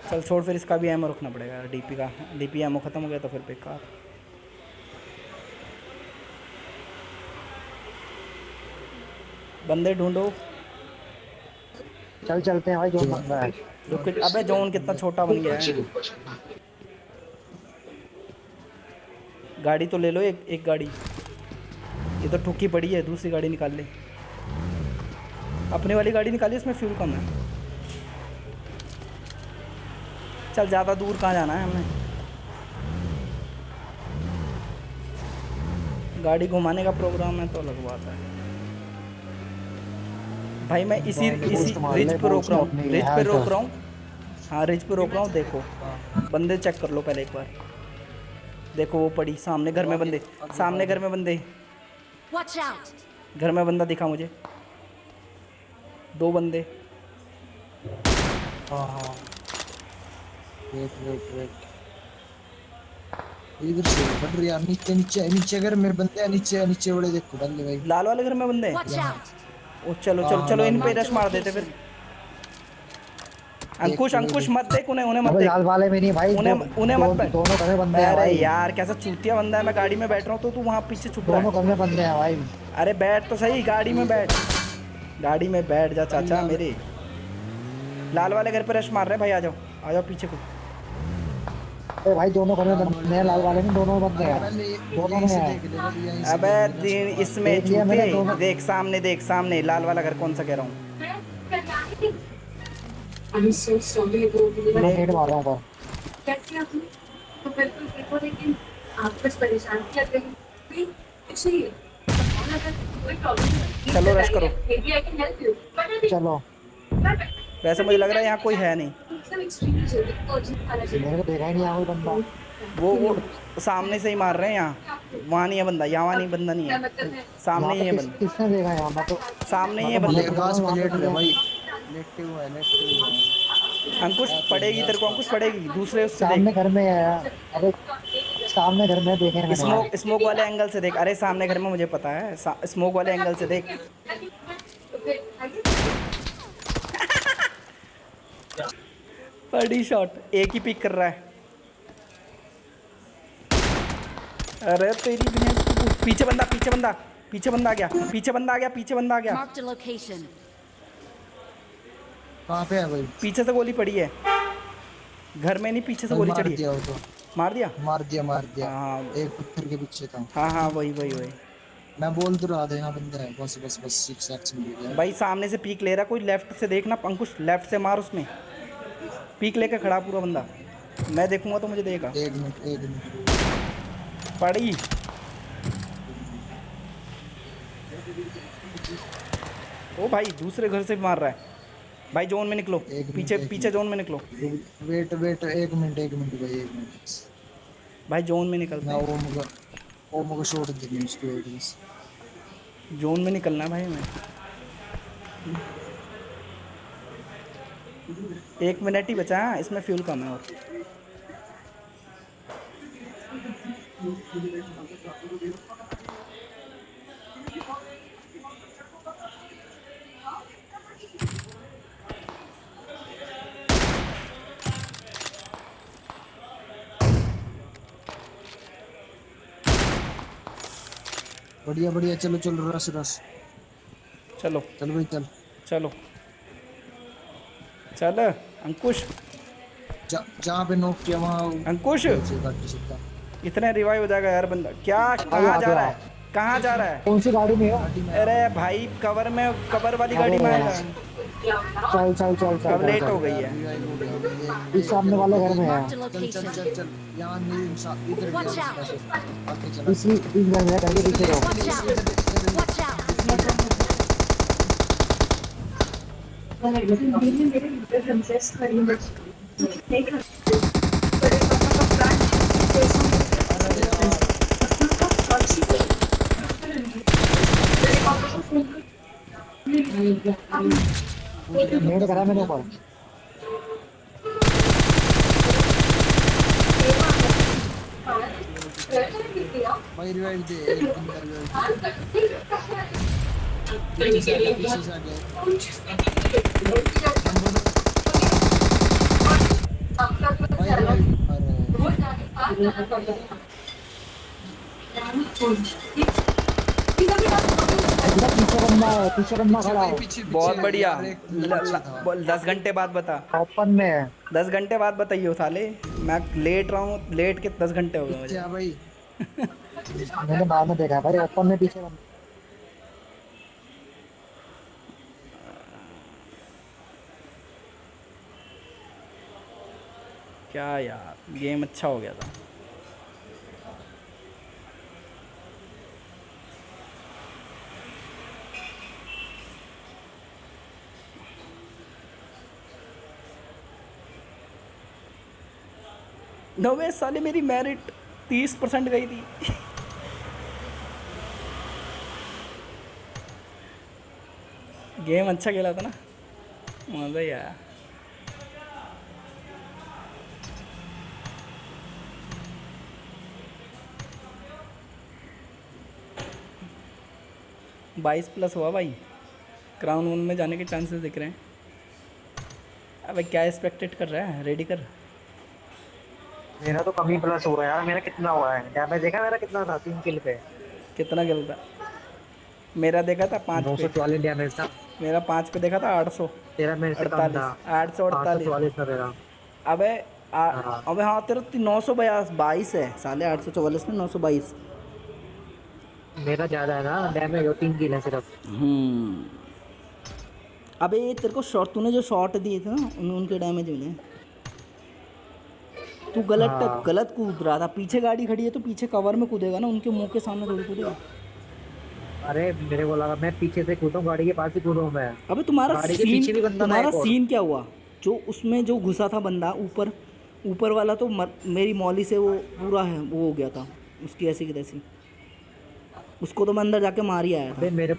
चल छोड़, फिर इसका भी एमओ रखना पड़ेगा यार। डीपी का डीपी एमओ ख़त्म हो गया तो फिर बेकार। बंदे ढूंढो। चल चलते हैं भाई, जो बन रहा है। रुक, अबे जोन कितना छोटा बन गया है। गाड़ी तो ले लो, एक गाड़ी। ये तो ठुकी पड़ी है, दूसरी गाड़ी निकाल ले। अपने वाली गाड़ी निकाली, इसमें फ्यूल कम है। चल ज़्यादा दूर कहाँ जाना है हमें? गाड़ी घुमाने का प्रोग्राम है तो अलग बात है भाई। मैं इसी रिज पे रोक रहा हूँ, रिज पे रोक रहा हूँ। हाँ रिज पे रोक रहा हूँ। देखो बंदे चेक कर लो पहले एक बार। देखो वो पड़ी सामने घर में बंदे, सामने घर में बंदे। Watch out! घर में बंदा दिखा मुझे, 2 बंदे। हाँ वेट इधर से बढ़ रही है। नीचे नीचे नीचे घर में बंदे हैं, नीचे बड़े देखो बंदे भाई। लाल वाले घर में बंदे। Watch out! ओ चलो चलो चलो, इन पे रश मार देते फिर। अंकुश अंकुश मत देख उन्हें, उन्हें मत अबे देख, लाल वाले में नहीं भाई, उन्हें मत बैठ। दोनों घर में बंदे हैं अरे भाई। यार कैसा चूतिया बंदा है। मैं गाड़ी में बैठ रहा हूँ तो तू वहाँ पीछे छुप रहा दोनों है। घर में बंदे हैं भाई। अरे बैठ तो सही, गाड़ी में बैठ, गाड़ी में बैठ जा चाचा मेरे। लाल वाले घर पे रश मार रहे हैं भाई, आ जाओ पीछे को। अरे भाई दोनों घर में बंदे हैं, लाल वाले में दोनों बंदे हैं, दोनों में है। अबे इसमें देख लिया मैंने चूते, दोनों। देख सामने लाल वाला घर कौन सा कह रहा हूँ। I'm so sorry मैं हेड मार रहा हूँ पर। कैसे आपने तो बिल्कुल देखो, लेकिन आप कुछ परेशान किया कहीं कुछ नहीं है। और अगर कोई प्रॉब्लम है चलो रश करो। maybe I can help you. चलो वैसे मुझे लग रहा है यहाँ कोई है नहीं। एकदम extremely जल्दी urgent खाना चाहिए। मैंने तो देखा ही नहीं यहाँ कोई बंदा। वो सामने से ही मार रहे हैं यहाँ। वहाँ नहीं है बंदा, यहाँ नहीं बंदा नहीं क्या है, मतलब है? सामने ही है यहाँ पे बंदा, किसने देखा यहाँ? मैं तो सामने ही है बंदे बंदा। के पास में लेट रहे भाई, लेटे हुए हैं। अंकुश पड़ेगी तेरे को, अंकुश पड़ेगी। दूसरे उससे सामने देख, घर में है यार। अरे सामने घर में देखे मैंने। स्मोक वाले एंगल से देख। अरे सामने घर में मुझे पता है, स्मोक वाले एंगल से देख। तो फिर आगे बड़ी शॉट, एक ही पिक कर रहा है। अरे तेरी दुनिया। पीछे बंदा आ गया, पीछे बंदा आ गया। Marked a location. कहाँ पे है भाई? पीछे से गोली पड़ी है। घर में नहीं, पीछे से भाई गोली मार चढ़ी दिया है। वो तो, मार दिया। मार दिया मार दिया। हाँ एक पत्थर के पीछे था। हाँ हाँ, वही वही वही। मैं बोल तो रहा था यहाँ बंदा है, बस बस बस 6x मिल गया। भाई सामने से पीक ले रहा कोई, लेफ्ट से देखना अंकुश, लेफ्ट से मार उसमें। पीक लेके खड़ा पूरा बंदा, मैं देखूंगा तो मुझे देगा। एक मिनट एक मिनट। पड़ी। ओ भाई दूसरे घर से भी मार रहा है। भाई जोन में निकलो, एक पीछे मिनट, पीछे जोन में निकलो। वेट वेट, एक मिनट भाई, एक मिनट। भाई जोन में निकलते मैं हैं। ओम को शॉट देनी उसकी वेट बस। जोन में निकलना है भाई हमें। 1 मिनट ही बचा है, इसमें फ्यूल कम है। और बढ़िया बढ़िया, चलो चलो, रस रस। चलो चल भाई चल। चलो चल अंकुश। जहाँ पे नोक किया वहाँ अंकुश गाड़ी सीधा। इतने रिवाइव हो जाएगा यार बंदा। क्या कहाँ जा रहा है, कहाँ जा रहा है? कौन सी गाड़ी में हो? गाड़ी में अरे भाई कवर में, कवर वाली गाड़ी में आएगा। चल चल चल चल अब लेट हो गई है। revive हो गया भाई, इस सामने वाले घर में है। Marked a चल चल location. चल चल, यहाँ नहीं इधर Watch गया out. आगे चला। इस घर में है, घर के पीछे रहो। Watch out! Watch out! मेरे प्रिंसेस खड़ी है, नहीं खड़ी। बड़े पापा का प्लान कैसा मेरे पापा को फोन मेरे घर है, मेरे ऊपर। भाई रिवाइव दे, एक बंदा रिवाइव दे। पीछे से आ गया, पीछे से आ गया। भाई रिवाइव, अरे इधर पीछे बंदा है, पीछे बंदा खड़ा है। पीछे बहुत बढ़िया। यार, एक पीछे था। 10 घंटे बाद बता, ओपन में है। 10 घंटे बाद बताइए साले। मैं लेट रहा हूँ, लेट के 10 घंटे हो गए मुझे। क्या भाई? मैंने बाद में देखा भाई, ओपन में पीछे बंदा। क्या यार, गेम अच्छा हो गया था। नवे साले मेरी मेरिट 30% गई थी। गेम अच्छा खेला था ना, मज़ा ही आया। बाईस प्लस हुआ भाई, क्राउन 1 में जाने के चांसेस दिख रहे हैं। अबे क्या एक्सपेक्टेड कर रहा है, रेडी कर। मेरा तो कम ही प्लस हुआ है यार। मेरा कितना हुआ है डैमेज देखा मेरा कितना था? 3 किल पे कितना गिल था? मेरा देखा था 5 पे। 944 डैमेज था। मेरा 5 पे देखा था 800। तेरा मेरे से कम था। 848। 844 था मेरा। अबे हाँ। अबे हाँ, तेरा 922 है साले। 844 में 922। मेरा ज्यादा है ना डैमेज, हो 3 किल है सिर्फ। अबे तेरे को शॉट, तूने जो शॉट दिए थे ना उनके डैमेज मिले। तू हाँ। गलत कूद रहा था। पीछे गाड़ी खड़ी है तो पीछे कवर में कूदेगा ना, उनके मुंह के सामने थोड़ी कूदेगा। अरे मेरे को लगा मैं पीछे से कूदूं, गाड़ी के पास ही कूदूं मैं। अबे तुम्हारा गाड़ी के पीछे भी सीन, बंदा था तुम्हारा एक और। सीन क्या हुआ? जो उसमें जो घुसा था बंदा ऊपर, ऊपर वाला तो मेरी मौली से वो पूरा है, वो हो गया था उसकी ऐसी की तैसी। उसको तो मैं अंदर जाके मार ही आया था। अबे मेरे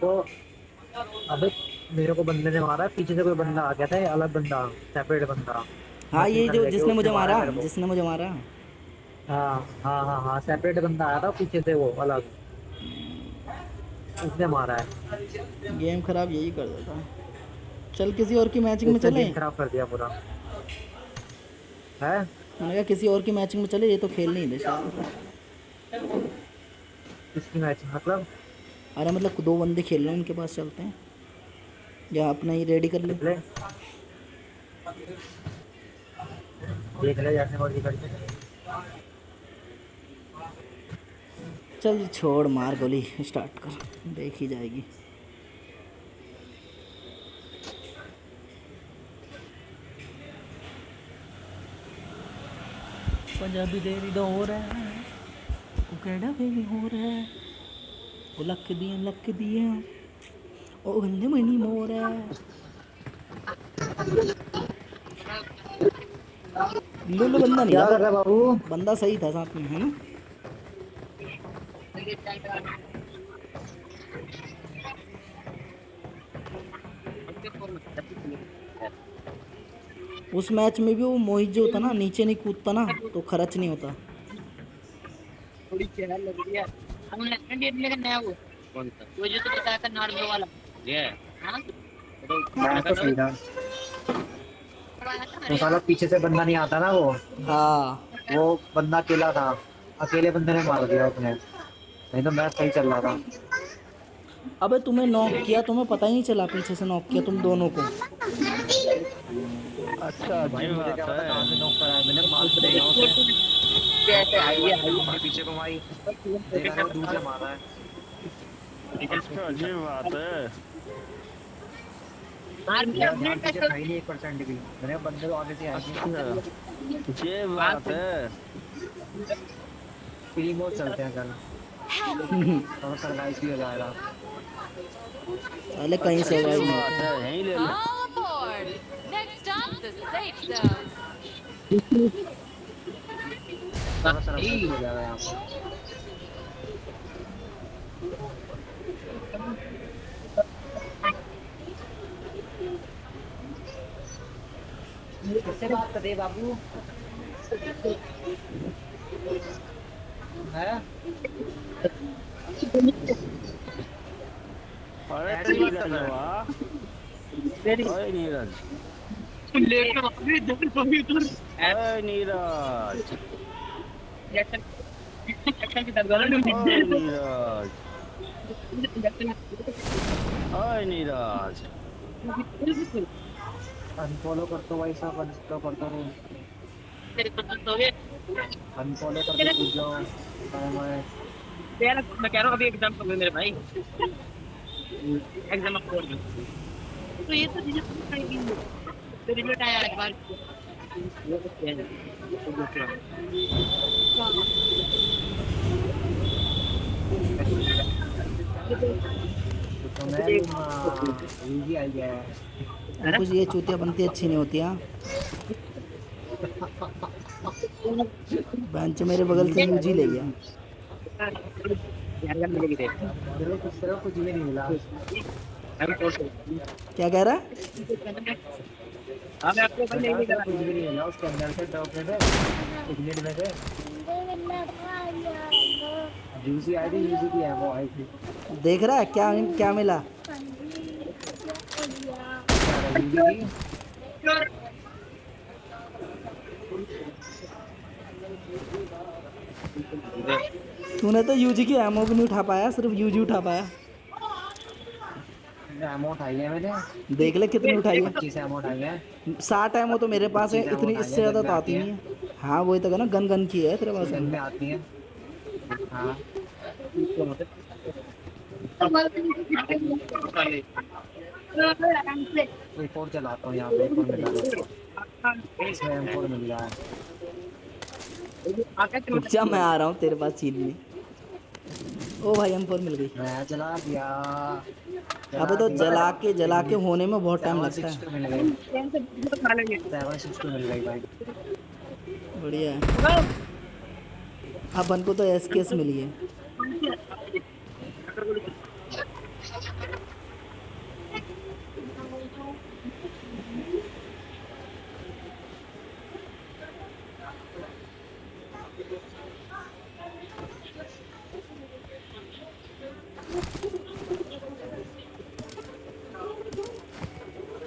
को बंदे ने मारा, पीछे से कोई बंदा आ गया था, अलग बंदा, सेपरेट बंदा। हाँ ये जो जिसने मुझे मारा, मेरे को। जिसने मुझे मारा। हाँ हाँ हाँ हाँ, सेपरेट बंदा आया था पीछे से, वो अलग, उसने मारा है। गेम खराब यही कर देता है। चल किसी और की मैचिंग में उसने चले। गेम खराब कर दिया पूरा है। मैंने कहा किसी और की मैचिंग में चले, ये तो खेल नहीं दे शायद। किसकी मैच मतलब? अरे मतलब 2 बंदे खेल रहे हैं, उनके पास चलते हैं या अपना ही रेडी कर ले। ले देख ले जैसे मर्जी करके। चल छोड़, मार गोली स्टार्ट कर, देखी जाएगी। पंजाबी तेरी दौर है, तू केड़ा बेबी हो रहा है, ओ लक दिया ओ गंदे मनी मोर है। लुल्लू बंदा नहीं क्या था कर रहा है बाबू? बंदा सही था साथ में, है ना। उस मैच में भी वो मोहित जो होता ना, नीचे नहीं कूदता ना तो खर्च नहीं होता। थोड़ी चहल लग रही है। हमने डेट लेकर नया कौन सा वो जो तो बताया था नार्को वाला ये हां मैं तो सीधा तो साला पीछे से बंदा नहीं आता ना हाँ वो बंदा अकेला था, अकेले बंदे ने मार दिया उसने, नहीं तो मैच सही चल रहा था। अबे तुम्हें नॉक किया, तुम्हें पता ही नहीं चला, पीछे से नॉक किया तुम दोनों को। अच्छा भाई मुझे क्या पता कहां से नॉक करा है, मैंने मार तो दिया उसे, कैसे आई है उसके पीछे को मारी, देखा ना वो दूर से मारा है। अच्छा ये बात है मेरा ध्यान पीछे था ही नहीं 1% भी, मैंने बंदे तो आगे से आए थे। ये बात है फ्री मोड चलते हैं कल, और सरवाइव भी हो जाएगा। साले कहीं से सर्वाइव नहीं बात होता। है यहीं ले लो All aboard! Next stop, the safe zone. और सरवाइव भी हो जाएगा यहाँ पर। किससे बात कर रहे बाबू? है अरे ऐसी बात कर रहा है। ओए नीरज ओए नीरज ओए नीरज अनफॉलो कर दो भाई साहब, अनफॉलो कर दो, अनफॉलो करके पूछ जाओ टाइम है। मैं कह रहा हूँ अभी एग्जाम हो गए मेरे भाई एग्जाम अब हो गए तो ये तो रिजल्ट आया एक बार तो मैं यूजी आई गया है। कुछ ये चूतिया बनती अच्छी नहीं होती। हाँ बेंच मेरे बगल से यूजी ले गया। सिर्फ कुछ भी नहीं मिला। क्या कह रहा है? कुछ भी नहीं मिला उसके अंदर से, इग्निट में से यूजी आई थी, यूजी की एमओ आई थी। देख रहा है क्या क्या मिला? यूजी की तूने तो यूजी की एमओ भी नहीं उठा पाया, सिर्फ यूजी उठा पाया। एमओ उठाई है मैंने, देख ले कितनी उठाई है। 25 एमओ उठाई है। 60 एमओ तो मेरे पास है, इतनी इससे ज़्यादा तो आती नहीं है। हाँ वही तो कहना, गन की है तेरे पास। गन में आती है हाँ। एक और चलाता हूँ यहाँ पे, एक और मिला है, इसमें M4 मिल रहा है। रुक मैं आ रहा हूँ तेरे पास छीनने। ओ भाई M4 मिल गई। मैं जला दिया। अबे तो जला के होने में बहुत टाइम लगता है। 762 मिल गई, 762 मिल गई भाई। बढ़िया है। अपन को तो SKS मिली है।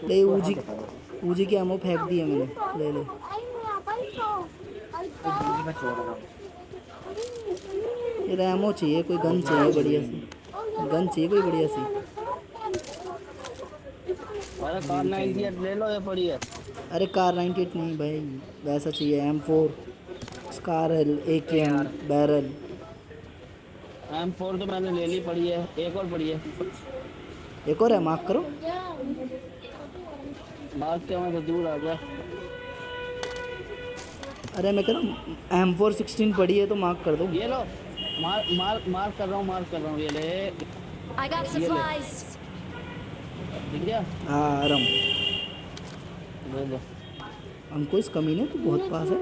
ले ऊजी की एमओ फेंक दी है मैंने, ले ले। मैं छोड़ रहा हूँ। ये एमओ चाहिए, कोई गन चाहिए बढ़िया सी, गन चाहिए कोई बढ़िया सी। अरे कार 98 ले लो, ये पड़ी है। अरे कार 98 नहीं भाई, वैसा चाहिए M4 scar AKM barrel. M4 तो मैंने ले ली, पड़ी है, एक और पड़ी है। एक और है, मार्क करो। बात क्या, मैं तो दूर आ गया। अरे मैं कह रहा हूँ M4 16 पड़ी है तो मार्क कर दो। ये लो, मार कर रहा हूँ, ये ले। I got supplies. ठीक है, हाँ आराम। ले लो। हमको इस कमीने तो बहुत पास है।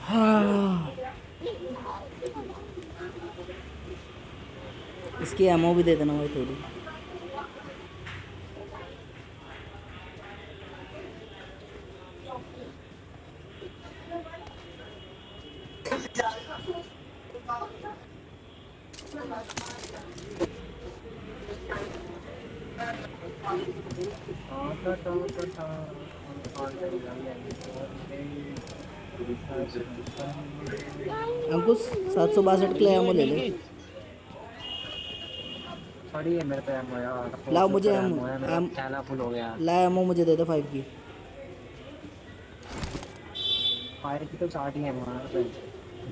हाँ इसकी एमओ भी दे देना भाई थोड़ी। अंकुश 762 के लिए एमओ ले ले। पड़ी है मेरे पे एमओ यार। लाओ मुझे एमओ, मेरा थैला फुल हो गया। ला एमओ मुझे दे दे 5 की। फायर की तो 60 ही है हमारे पे।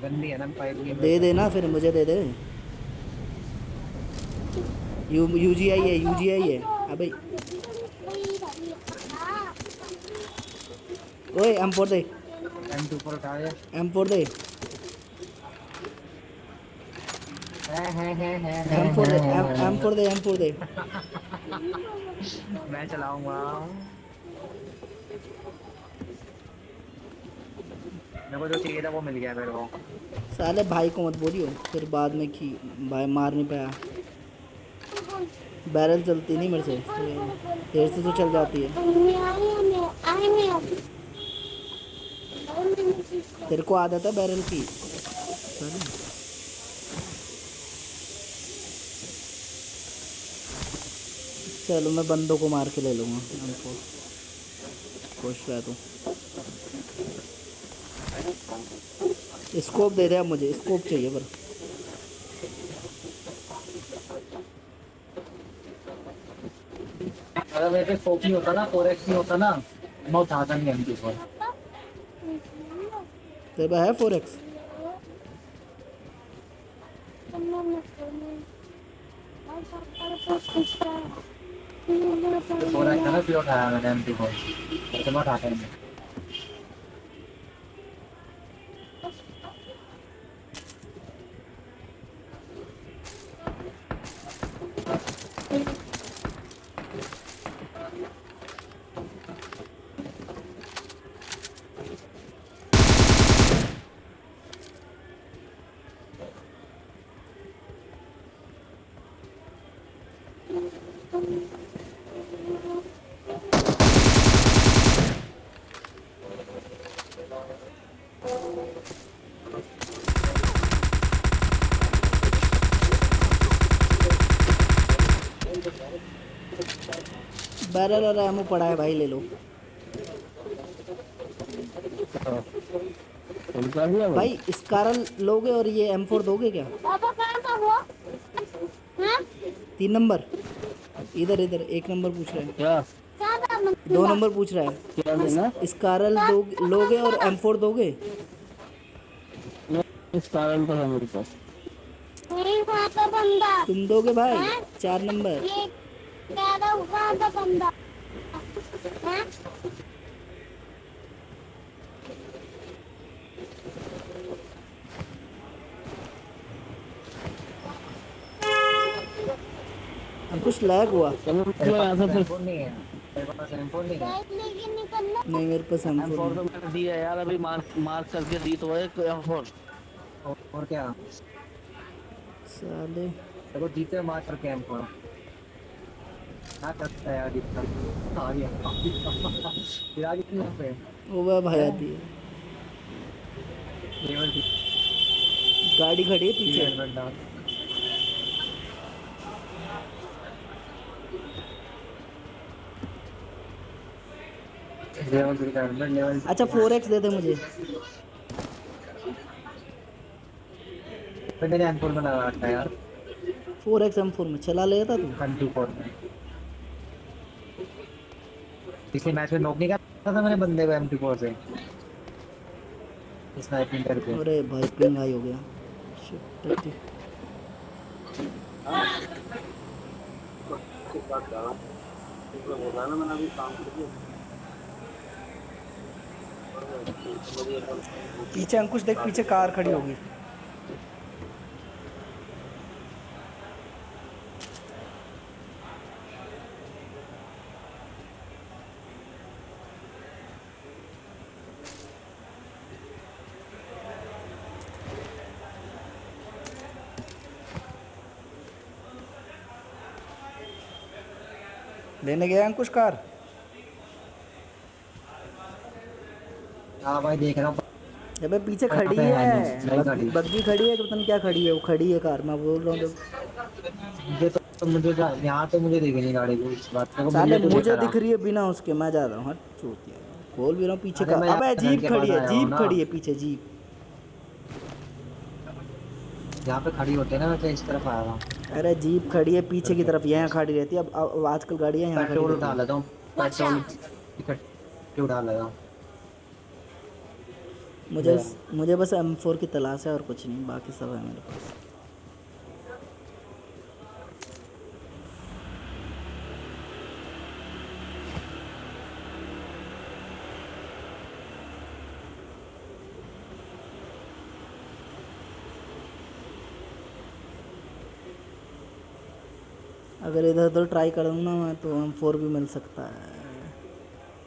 गंदी है ना फायर की। दे देना फिर मुझे दे दे। यूजीआई है, यूजीआई है। अबे ओए M4 दे, M2 पर उठा है। M4 दे, है M4 दे, M4 दे, M4 दे। मैं चलाऊंगा। मेरे को जो चाहिए था वो मिल गया मेरे को। साले भाई को मत बोलियो फिर बाद में कि भाई मार नहीं पाया। बैरल चलती नहीं मेरे से, देर से तो चल जाती है। तेरे को आदत है बैरल की। चलो मैं बंदों को मार के ले लूँगा हमको। खुश रह तू। स्कोप दे दे, अब मुझे स्कोप चाहिए पर। अगर मेरे पे स्कोप नहीं होता ना, 4x नहीं होता ना, मैं उठाता नहीं M2 पर। तेरे पे है 4x? तो 4x है ना, फिर उठाया मैंने M2 पर। तो मैं उठाता नहीं। बैरल और एमओ पड़ा है भाई, ले लो भाई। स्कारल लोगे और ये M4 दोगे क्या? 3 नंबर इधर इधर, 1 नंबर पूछ रहा है। क्या 2 नंबर पूछ रहा है। क्या देना? स्कारल लोगे और M4 दोगे? इस कारण तो है मेरे पास। तुम दोगे भाई? 4 नंबर। अब कुछ लैग हुआ। चलो यहाँ से फिर। M4 नहीं है मेरे पास, M4 नहीं है। नहीं मेरे पास M4 M4 तो मैंने दी है यार, अभी मार्क करके दी तो है M4। और क्या साले। देखो जीते मार करके M4 क्या करता है यार। जीतता आ गया फिर आगे क्यों पे वो वह भाई आती है। लेवल गाड़ी खड़ी है पीछे। हेलमेट डाल। लेवल 3 का हेलमेट, लेवल। अच्छा 4x दे दे मुझे। फिर मैंने M4 में लगा रखा है यार। 4x M4 में चला लेता तू? 24 में पिछले मैच में नॉक नहीं करता था मैंने बंदे को M24 से स्नाइपिंग करके। अरे भाई पिंग हाई हो गया। Shit, टट्टी। पीछे अंकुश देख, पीछे कार खड़ी होगी। लेने गया अंकुश कार? हाँ भाई देख रहा हूँ। अबे पीछे खड़ी पे है है, नहीं, गाड़ी। बग्गी खड़ी है कि पता नहीं क्या खड़ी है, वो खड़ी है कार, मैं बोल रहा हूँ जब। मुझे यहाँ तो मुझे दिख नहीं गाड़ी को इस बात को। साले तो मुझे दिख दिख रही है बिना उसके, मैं जा रहा हूँ। हट चूतिया, बोल भी रहा हूँ पीछे अरे का। मैं अबे यहाँ जीप के खड़ी पास है, आया हूँ जीप ना। खड़ी है पीछे, जीप। यहाँ पे खड़ी होती है ना, मैं तो इस तरफ आया था। अरे जीप खड़ी है पीछे की तरफ, यहाँ खड़ी रहती है। अब आजकल गाड़ियाँ यहाँ खड़ी पेट्रोल रहती उठा हैं। लेता हूँ, Watch पेट्रोल out! टिकट उठा लेता हूँ। मुझे बस M4 की तलाश है और कुछ नहीं, बाकी सब है मेरे पास। अगर इधर उधर ट्राई करूँ ना मैं तो M4 भी मिल सकता है,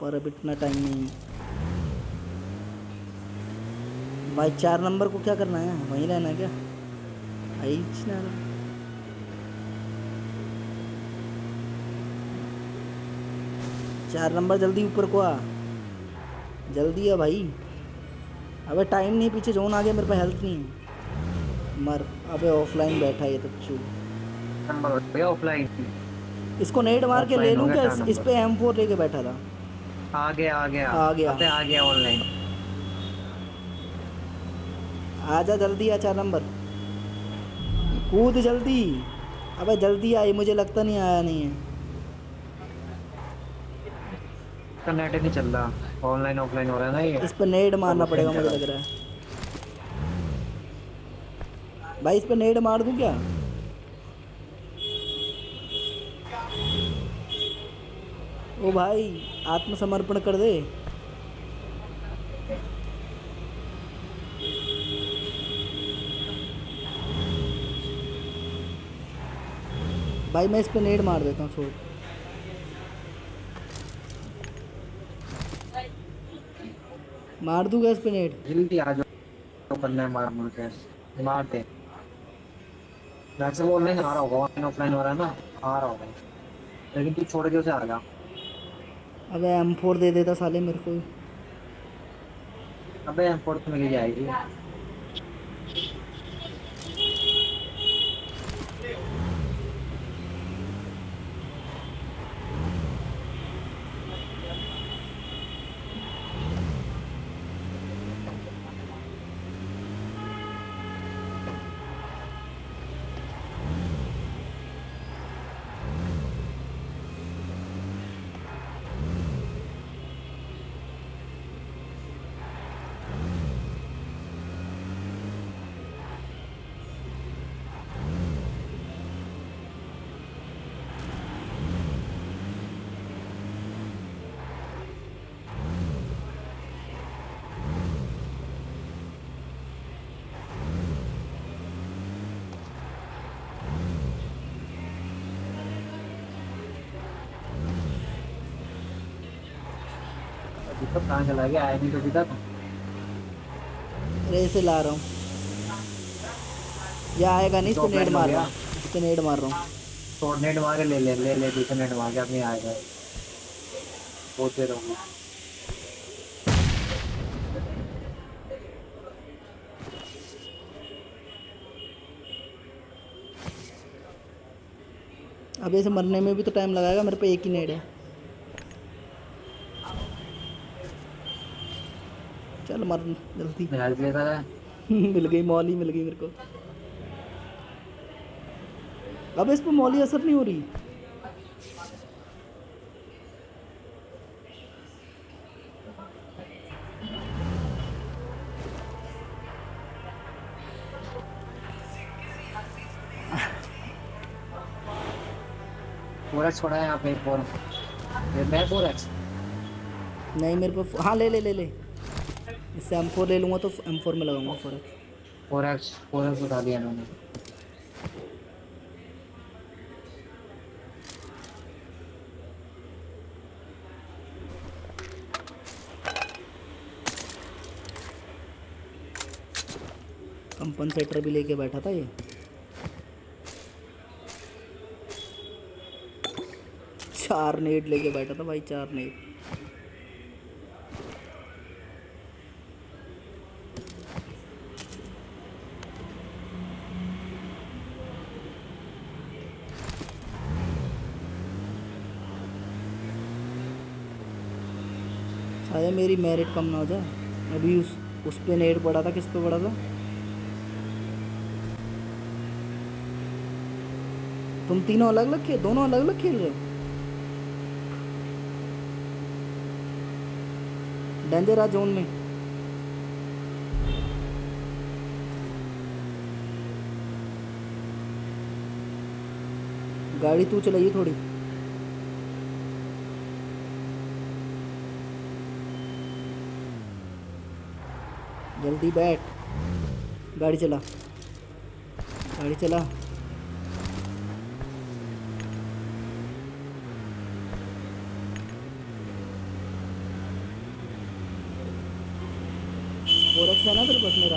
पर अब इतना टाइम नहीं। भाई 4 नंबर को क्या करना है, वहीं रहना है क्या? आइच ना रहा। 4 नंबर जल्दी ऊपर को आ, जल्दी है भाई। अबे टाइम नहीं, पीछे जोन आ गया, मेरे पे हेल्थ नहीं है। मर। अबे ऑफलाइन बैठा है ये तो चू। नंबर हो गया ऑफलाइन। इसको नेट मार के ले Offline हो लूँ गया क्या? 4 इस नंबर। पे M4 लेके बैठा था। आ गया आ गया। अबे आ गया ऑनलाइन। आजा जल्दी आ, 4 नंबर कूद जल्दी। अबे जल्दी आई, मुझे लगता नहीं आया नहीं है। इसका नेट नहीं चल रहा, ऑनलाइन ऑफलाइन हो रहा है ना ये। इस पे नेट मारना पड़ेगा मुझे लग रहा है। भाई इस पे नेट मार दूं क्या? ओ भाई आत्मसमर्पण कर दे। भाई मैं इस पे नेट मार देता हूँ, छोड़। मार दूंगा इस पे नेट। जल्दी आ जाओ, करना है मार मुड़ के मारते। वैसे वो ऑनलाइन आ रहा होगा, ऑनलाइन ऑफलाइन हो रहा है ना, आ रहा होगा। लेकिन तू छोड़ के उसे आ गया। अबे M4 दे देता साले मेरे को। अबे M4 तो मिल जाएगी। अभी तक कहाँ चला गया, आया नहीं तो अभी तक। अरे इसे ला रहा हूँ, ये आएगा नहीं। इस पे नेट मार रहा हूँ, इस पे नेट मार रहा हूँ। तो नेट मार के ले दूसरे नेट मार के अपनी आएगा। होते रहोगे। अब इसे मरने में भी तो टाइम लगाएगा, मेरे पे एक ही नेट है। चल मर जल्दी। हेल्प लेता है। मिल गई, मॉल ही मिल गई मेरे को। अब इस पर मौली असर नहीं हो रही। फोरेक्स पड़ा है यहाँ पे फोर, ये मैं फोरेक्स। नहीं मेरे पास, हाँ ले ले ले ले, इससे M4 ले लूँगा तो M4 में लगाऊंगा फॉरेक्स। फोरेक्स फोरेक्स उठा दिया इन्होंने। कंपनसेटर भी लेके बैठा था ये। चार नेट लेके बैठा था भाई, 4 नेट। शायद मेरी मेरिट कम ना हो जाए। अभी उस पे नेट पड़ा था, किस पे पड़ा था? तुम तीनों अलग अलग खेल, दोनों अलग अलग खेल रहे हो। डेंजर आ जोन में। गाड़ी तू चलाइए थोड़ी। जल्दी बैठ, गाड़ी चला, गाड़ी चला। फोरेक्स है ना तेरे पास मेरा?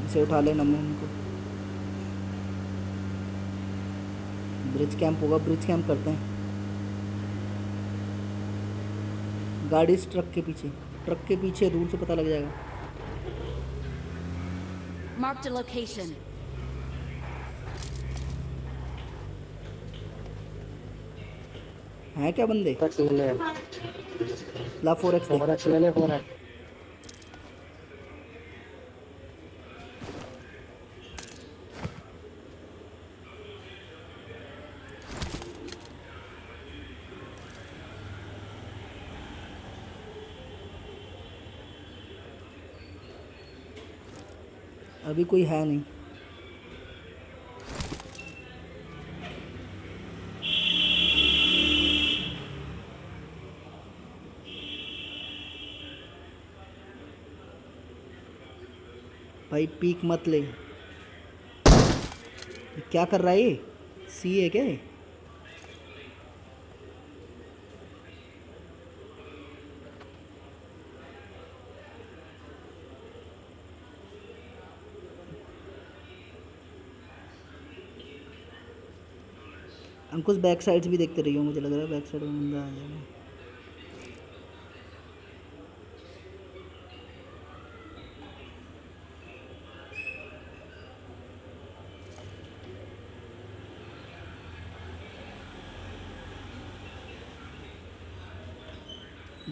इसे उठा ले नमो उनको। ब्रिज कैंप होगा, ब्रिज कैंप करते हैं। गाड़ी इस ट्रक के पीछे, ट्रक के पीछे, दूर से पता लग जाएगा। Marked a location. हैं क्या बंदे? फोरेक्स ले ले, ला फोरेक्स दे। फोरेक्स ले ले, फोरेक्स। अभी कोई है नहीं। भाई पीक मत ले। ये क्या कर रहा है ये? सी है क्या ये? अंकुश बैक साइड्स भी देखते रहिए, मुझे लग रहा है बैक साइड में बंदा आ जाएगा।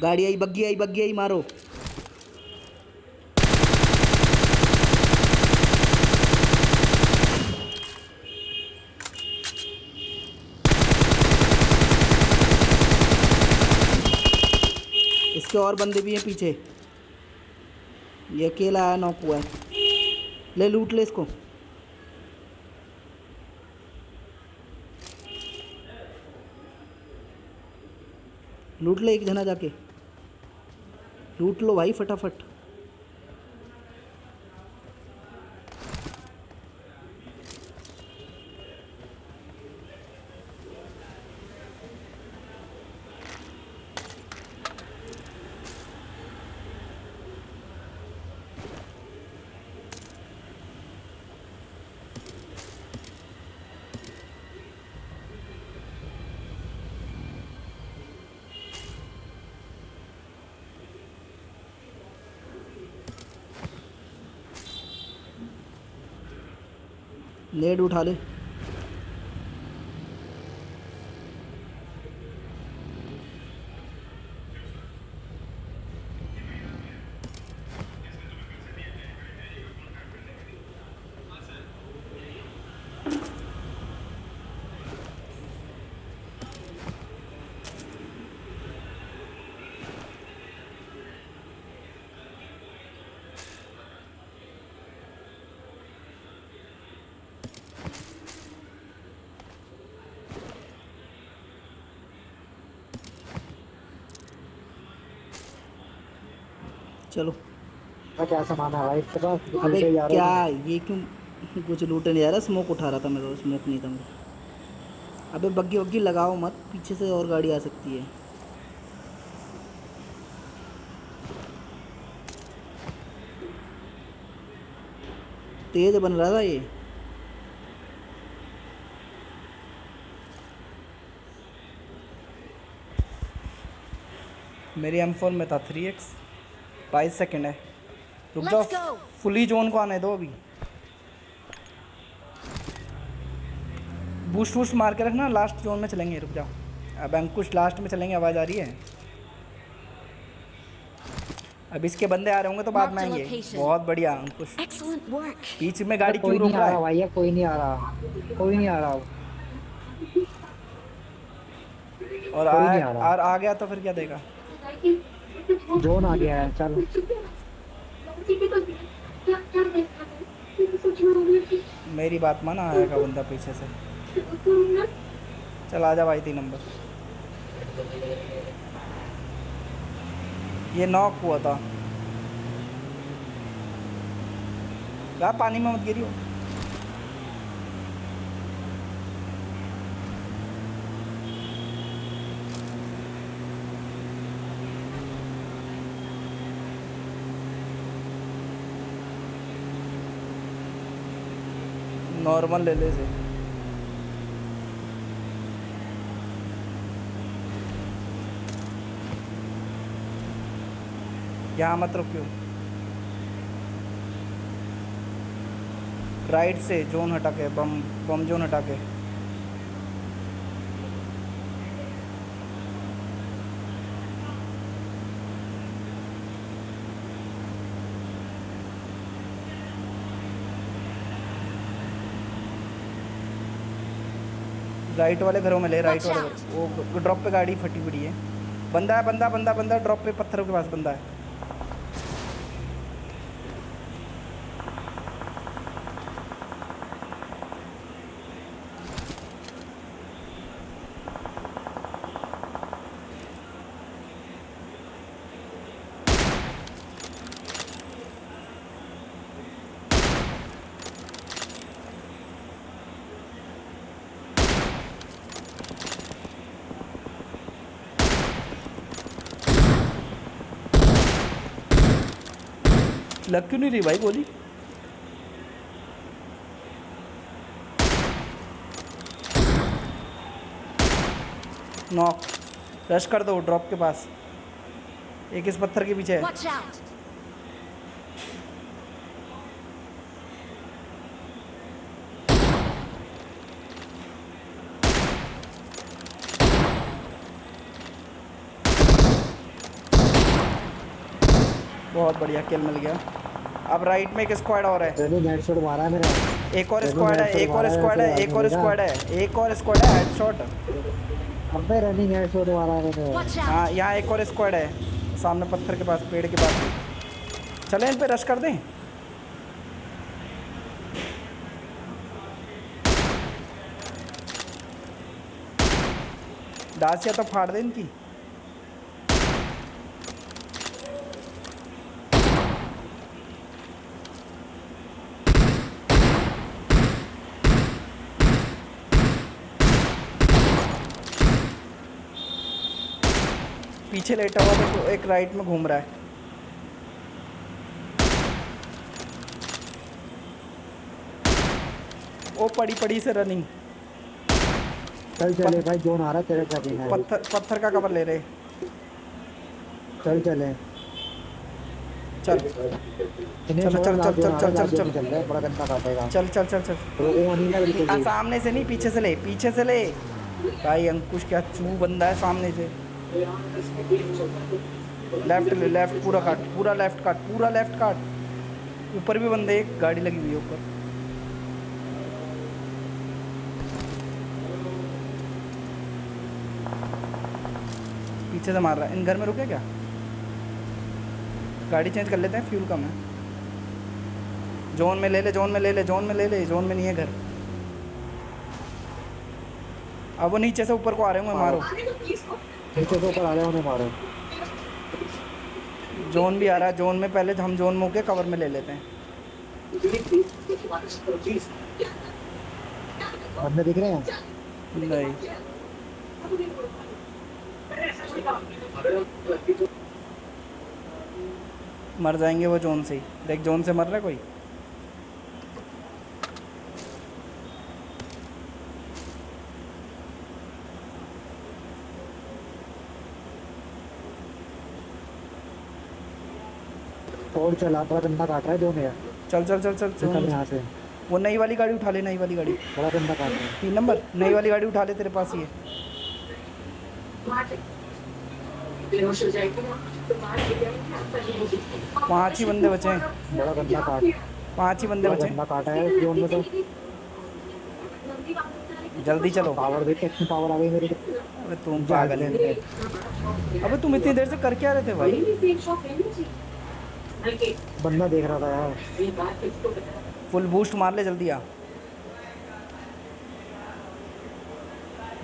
गाड़ी आई, बग्गी आई, बग्गी आई, मारो। इसके और बंदे भी हैं पीछे। ये अकेला आया, नॉक हुआ है। ले लूट ले इसको। लूट ले एक जना जाके, लूट लो भाई फटाफट। नेड उठा ले। चलो। क्या सामान है भाई इसके पास? अबे लूटे जा रहे क्या हैं। ये क्यों कुछ लूटने नहीं जा रहा? स्मोक उठा रहा था मैं, तो स्मोक नहीं था मेरा। अबे बग्गी वग्गी लगाओ मत, पीछे से और गाड़ी आ सकती है। तेज बन रहा था ये। मेरी M4 में था 3x। 22 सेकंड है, रुक जाओ। Let's go. फुली जोन को आने दो अभी। बूस्ट वूस्ट मार के रखना, लास्ट जोन में चलेंगे। रुक जाओ, अब अंकुश लास्ट में चलेंगे। आवाज़ आ रही है? अब इसके बंदे आ रहे होंगे तो बाद में Mark the आएंगे। location. बहुत बढ़िया अंकुश। Excellent work. बीच में गाड़ी कोई क्यों रोक नहीं आ रहा रहा है? भैया, कोई नहीं आ रहा, कोई नहीं आ रहा। और कोई नहीं आ रहा। आ गया तो फिर क्या देगा? जोन आ गया है, चल। मेरी बात माना, आएगा बंदा पीछे से। चल आजा भाई 3 नंबर। ये नॉक हुआ था यार, पानी में मत गिरी हो। नॉर्मल ले ले से। यहाँ मत रुकियो, राइट से जोन हटा के, बम जोन हटा के। राइट वाले घरों में ले, राइट Watch वाले वो ड्रॉप पे गाड़ी फटी पड़ी है। बंदा है, बंदा बंदा बंदा ड्रॉप पे पत्थरों के पास बंदा है। लग क्यों नहीं रही भाई गोली? नॉक। रश कर दो ड्रॉप के पास। एक इस पत्थर के पीछे है। Watch out. बहुत बढ़िया, किल मिल गया। अब राइट में एक स्क्वाड और है। रनिंग हेडशॉट मारा है मेरा। एक और स्क्वाड है, एक और स्क्वाड है, एक और स्क्वाड है, एक और स्क्वाड है। हेडशॉट। अबे रनिंग हेडशॉट मारा है मैंने। Watch out. हाँ यहाँ एक और स्क्वाड है, सामने पत्थर के पास, पेड़ के पास। चलें इन पे रश कर दें। दासिया तो फाड़ दे इनकी। पीछे लेटा हुआ देखो, एक राइट में घूम रहा है। ओ पड़ी पड़ी से रनिंग। चल चले भाई, जोन आ रहा है तेरे साथ ही है। पत्थर का कवर ले रहे। चल चले। चल इन्हें चलो, छोड़ो, चल, लाजो चल, ना, चल, चल, लाजो चल। नहीं चल रहा है, बड़ा गंदा काटेगा। चल चल चल चल रोको नहीं ना बिल्कुल भी। सामने से नहीं, पीछे से ले, पीछे से ले। भाई अंकुश क्या चू बंदा है सामने से। लेफ्ट ले, लेफ्ट पूरा काट, पूरा लेफ्ट काट, पूरा लेफ्ट काट। ऊपर भी बंदे, एक गाड़ी लगी हुई है ऊपर। पीछे से मार रहा है। इन घर में रुके क्या? गाड़ी चेंज कर लेते हैं, फ्यूल कम है। जोन में ले ले, जोन में ले ले, जोन में ले ले, जोन में नहीं है घर। अब वो नीचे से ऊपर को आ रहे होंगे, मारो। नीचे से ऊपर आ रहे उन्हें मारो। जोन भी आ रहा है, जोन में पहले हम जोन में होके कवर में ले लेते हैं। बंदे दिख रहे हैं? नहीं, मर जाएंगे वो जोन से ही। देख जोन से मर रहा है कोई। और चला, बड़ा गंदा काट रहा है जो मेरा। चल चल चल चल, निकल जोन। यहाँ से, वो नई वाली गाड़ी उठा ले, नई वाली गाड़ी। बड़ा गंदा काट रहा है। 3 नंबर नई वाली गाड़ी उठा ले, तेरे पास ही है। बेहोश हो जाएगी ना, तो बाहर गिर 5 ही बंदे बचे हैं, बड़ा गंदा काट, 5 ही बंदे बड़ा बचे हैं। गंदा काटा है जोन में तो। जल्दी चलो। पावर देख, कितनी पावर आ गई मेरी। अबे तुम पागल है। अबे तुम इतनी देर से कर क्या रहे थे भाई? बंदा देख रहा था यार। फुल बूस्ट मार ले, जल्दी आ,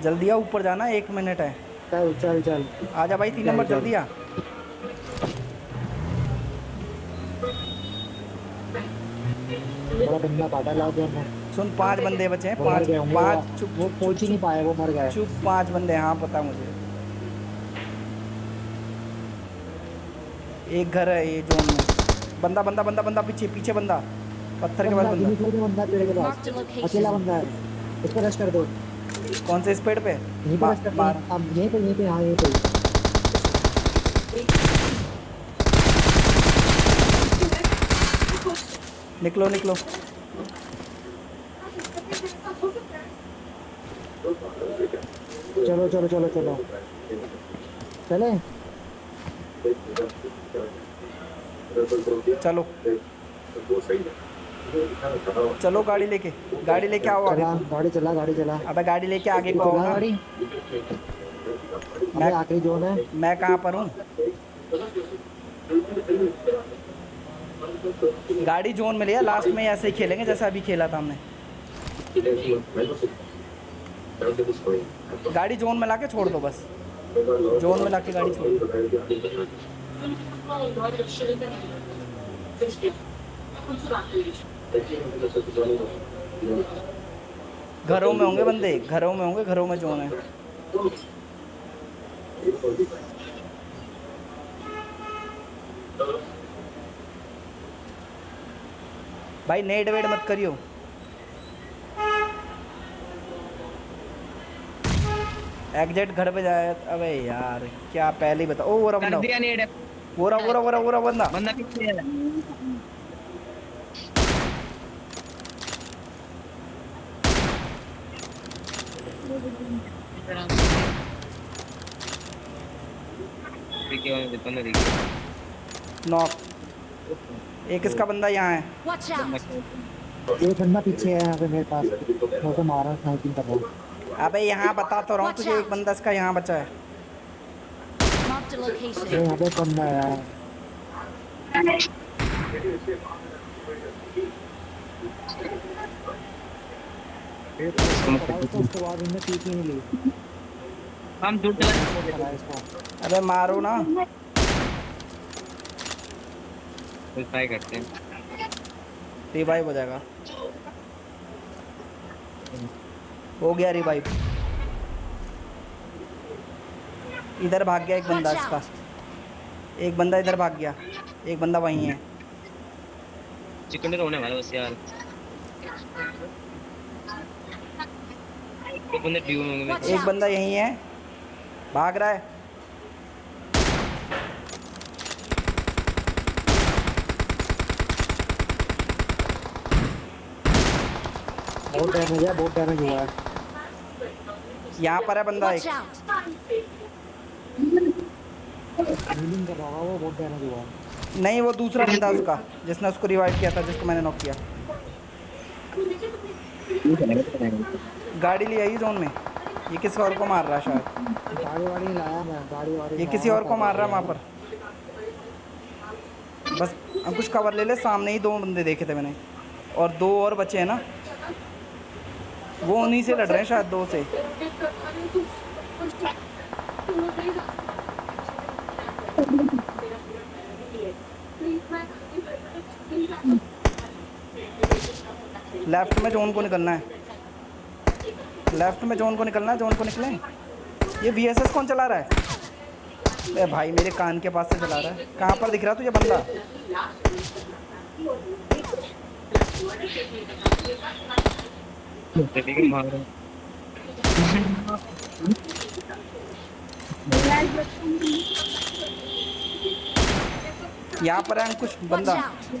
जल्दी आ। ऊपर जाना, 1 मिनट है। चल चल चल, आजा भाई, 3 नंबर जल्दी आ। बड़ा गंदा काटा है जोन में। सुन, 5 बंदे बचे हैं, वो मर 5 गए होंगे, 5। चुप वो पहुंच ही नहीं पाए, वो मर गए। चुप, 5 बंदे, हाँ पता मुझे। एक घर है ये जोन में। बंदा बंदा बंदा बंदा, पीछे पीछे बंदा, पत्थर के पास बंदा। बंदा तेरे के पास, Marked a location. अकेला बंदा है। इस पर रश कर दो, कौन से स्पीड पे? यहीं पर रश कर दो। अब यहीं पे, हाँ यहीं पे। निकलो निकलो। चलो चलो चलो चलो, चले। चलो चलो, गाड़ी लेके, गाड़ी लेके आओ आगे। चला गाड़ी, चला गाड़ी, चला। अबे गाड़ी लेके आगे को आओ चला ना। गाड़ी। अबे आखिरी जोन है। मैं कहाँ पर हूँ? गाड़ी जोन में लिया, लास्ट में ऐसे ही खेलेंगे जैसा अभी खेला था हमने। गाड़ी जोन में लाके छोड़ दो बस, जोन में लाके गाड़ी छोड़ दो। घरों में होंगे बंदे, घरों में होंगे, घरों में जोन है। भाई नेट वेट मत करियो। एग्जिट घर पे जाए। अबे यार क्या, पहले ही बताओ। ओ वो रहा बंदा, वो रहा बंदा। बंदा पीछे है। नॉक। एक इसका बंदा यहाँ है। Watch out! एक बंदा पीछे है यहाँ पे मेरे पास, वो तो मारा स्नाइपिंग कर रहा हूँ। अबे यहाँ बता तो रहा हूँ तुझे, एक बंदा इसका यहाँ बचा है। Marked a location. यहाँ पे बंदा है यार। उसके बाद इनने पीछे नहीं ली। हम दूर चला अबे मारो ना। ट्राई करते हैं। रिवाइव हो जाएगा। हो गया रिवाइव। इधर भाग गया एक बंदा इसका, एक बंदा इधर भाग गया, एक बंदा वहीं है। चिकन होने वाला बस यार। तो बंदे ड्यू होंगे। एक बंदा यहीं है, भाग रहा है। बहुत डैमेज है, बहुत डैमेज हुआ है। यहाँ पर है बंदा Watch एक। out! हीलिंग कर रहा होगा वो, बहुत डैमेज हुआ है। नहीं, वो दूसरा बंदा उसका, जिसने उसको रिवाइव किया था, जिसको मैंने नॉक किया। गाड़ी ले आई जोन में। ये किसी और को मार रहा है शायद। गाड़ी वाड़ी लाया मैं, गाड़ी वाड़ी ये किसी और को मार रहा है वहाँ पर। बस अंकुश कवर ले ले, सामने ही 2 बंदे देखे थे मैंने, और 2 और बचे हैं ना, वो उन्हीं से लड़ रहे हैं शायद, 2 से। लेफ्ट में जोन को निकलना है, लेफ्ट में जोन को निकलना है, जोन को निकले। ये VSS कौन चला रहा है? अरे भाई मेरे कान के पास से चला रहा है। कहाँ पर दिख रहा तुझे बंदा? यहाँ पर है अंकुश, बंदा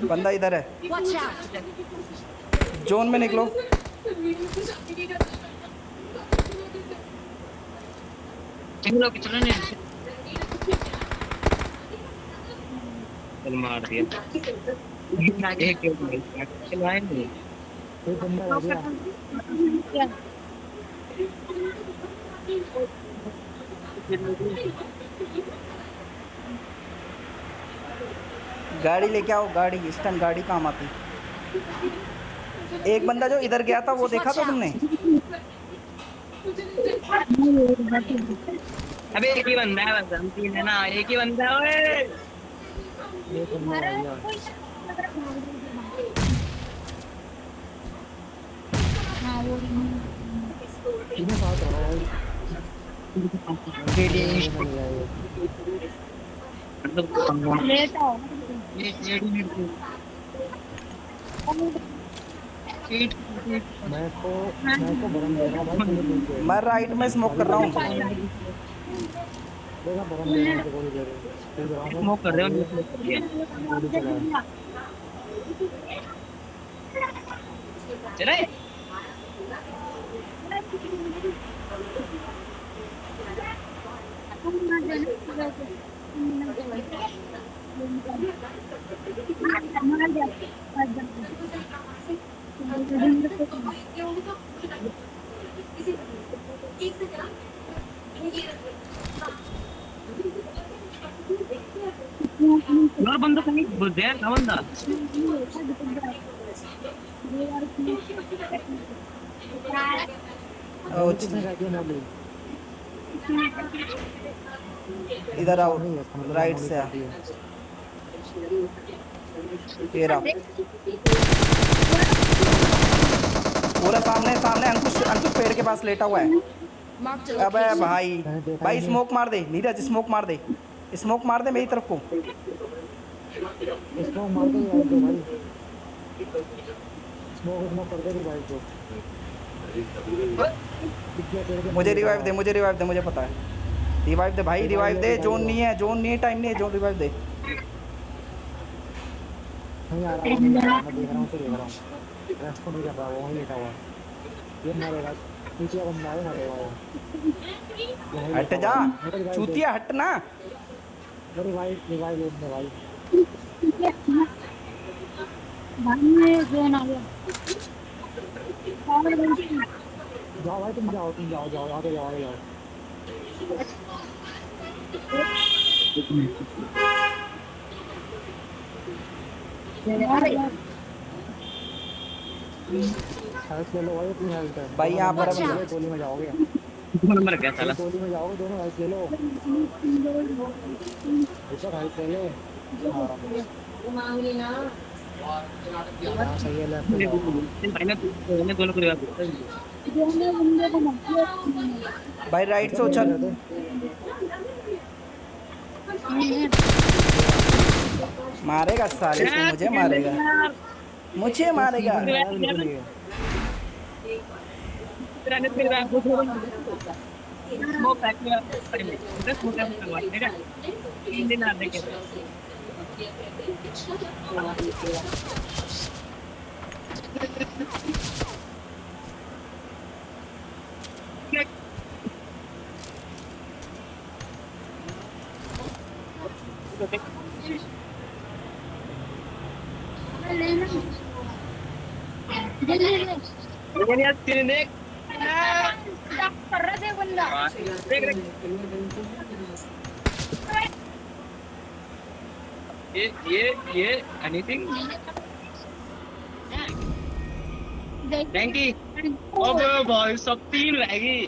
बंदा इधर है। Watch out! जोन में निकलो। चल मार दिया। एक नहीं। कोई बंदा आ गया। गाड़ी लेके आओ, गाड़ी। इस टाइम गाड़ी काम आती। एक बंदा जो इधर गया था वो देखा था तुमने? अबे एक ही बंदा है, बस हम 3 है ना, एक ही बंदा है। ओए ये बंदा आ गया। तीनों साथ हो रहा है। मैं तो बरम दे रहा हूँ भाई, मुझे मिल गया। मैं राइट में स्मोक कर रहा हूँ। देखा बरम दे रहा हूँ, गोली दे रहा हूँ। स्मोक कर रहे हो, स्मोक कर दिया। गोली चला है। चले और बंदा कहीं घुस गया ना बंदा। किसने कहा कि मैं इधर आओ, राइट से आ। ये रहा पूरा सामने सामने। अंकुश अंकुश पेड़ के पास लेटा हुआ है। Marked a अबे location. भाई भाई स्मोक मार दे नीरज, स्मोक मार दे, स्मोक मार दे मेरी तरफ को। स्मोक मार दो यार दो भाई, स्मोक कर दे भाई को। मुझे रिवाइव दे, मुझे रिवाइव दे, मुझे पता है। रिवाइव दे भाई, रिवाइव दे। जोन नहीं है, जोन नहीं है, टाइम नहीं है, जोन रिवाइव दे। नहीं आ रहा, मैं देख रहा हूँ, तो देख रहा हूँ। रेस्पॉन्ड नहीं कर रहा, वो वहीं लेटा हुआ। ये मरेगा, नीचे बंदा है, मरेगा वो। हट जा चूतिया, हट ना। रिवाइव रिवाइव लेने भाई। जाओ भाई, तुम जाओ जाओ, आगे जाओ आगे जाओ। हेल्थ ले लो भाई, अपनी हेल्थ है भाई यहाँ पर Watch है out. गोली में जाओगे, नंबर क्या साला। गोली में जाओगे दोनों, हेल्थ ले लो। ऊपर हेल्थ ले लो। हाँ सही है, लेफ्ट ले जाओ। मैंने दोनों को रिवाइव भाई राइट से उछल। मारेगा साले तू, मुझे मारेगा, मुझे मारेगा। स्मोक ठीक है। 3 दिन आ देंगे। ये एनीथिंग थैंकी अबे भाई सब 3 रह गई।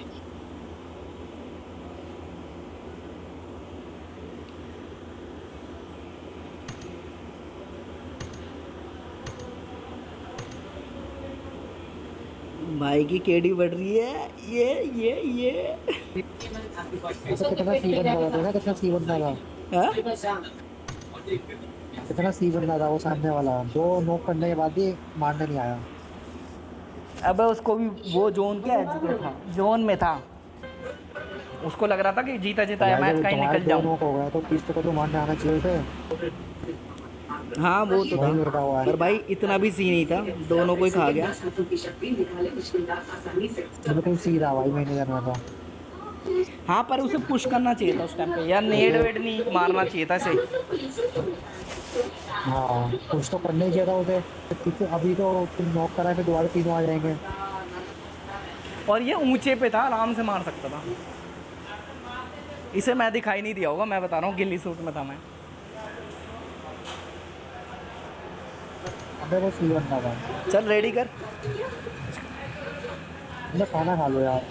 भाई की केडी बढ़ रही है। ये ऐसा कितना सी बन रहा था, कितना सी बन रहा था, हाँ? कितना सी बन रहा था वो सामने वाला, 2 नॉक करने के बाद भी मारने नहीं आया। अबे उसको भी वो जोन के एज पे था, जोन में था, उसको लग रहा था कि जीता जीता है मैच, कहीं निकल दो जाऊं। नॉक हो गया तो किस को तो मारने आना चाहिए थे। हाँ वो तो वही लड़का हुआ था, है। पर भाई इतना भी सी नहीं था, दोनों को ही खा गया। बिल्कुल सीधा भाई, मैंने करना था। हाँ पर उसे पुश करना चाहिए था उस टाइम पे यार, नेड वेड नहीं मारना चाहिए था इसे। हाँ कुछ तो करना ही चाहिए था उसे, क्योंकि अभी तो तुम नॉक करा फिर दोबारा 3 आ जाएंगे। और ये ऊंचे पे था, आराम से मार सकता था इसे। मैं दिखाई नहीं दिया होगा, मैं बता रहा हूँ, गिल्ली सूट में था मैं। अबे वो सी बन रहा था। चल रेडी कर। खाना खा लो यार।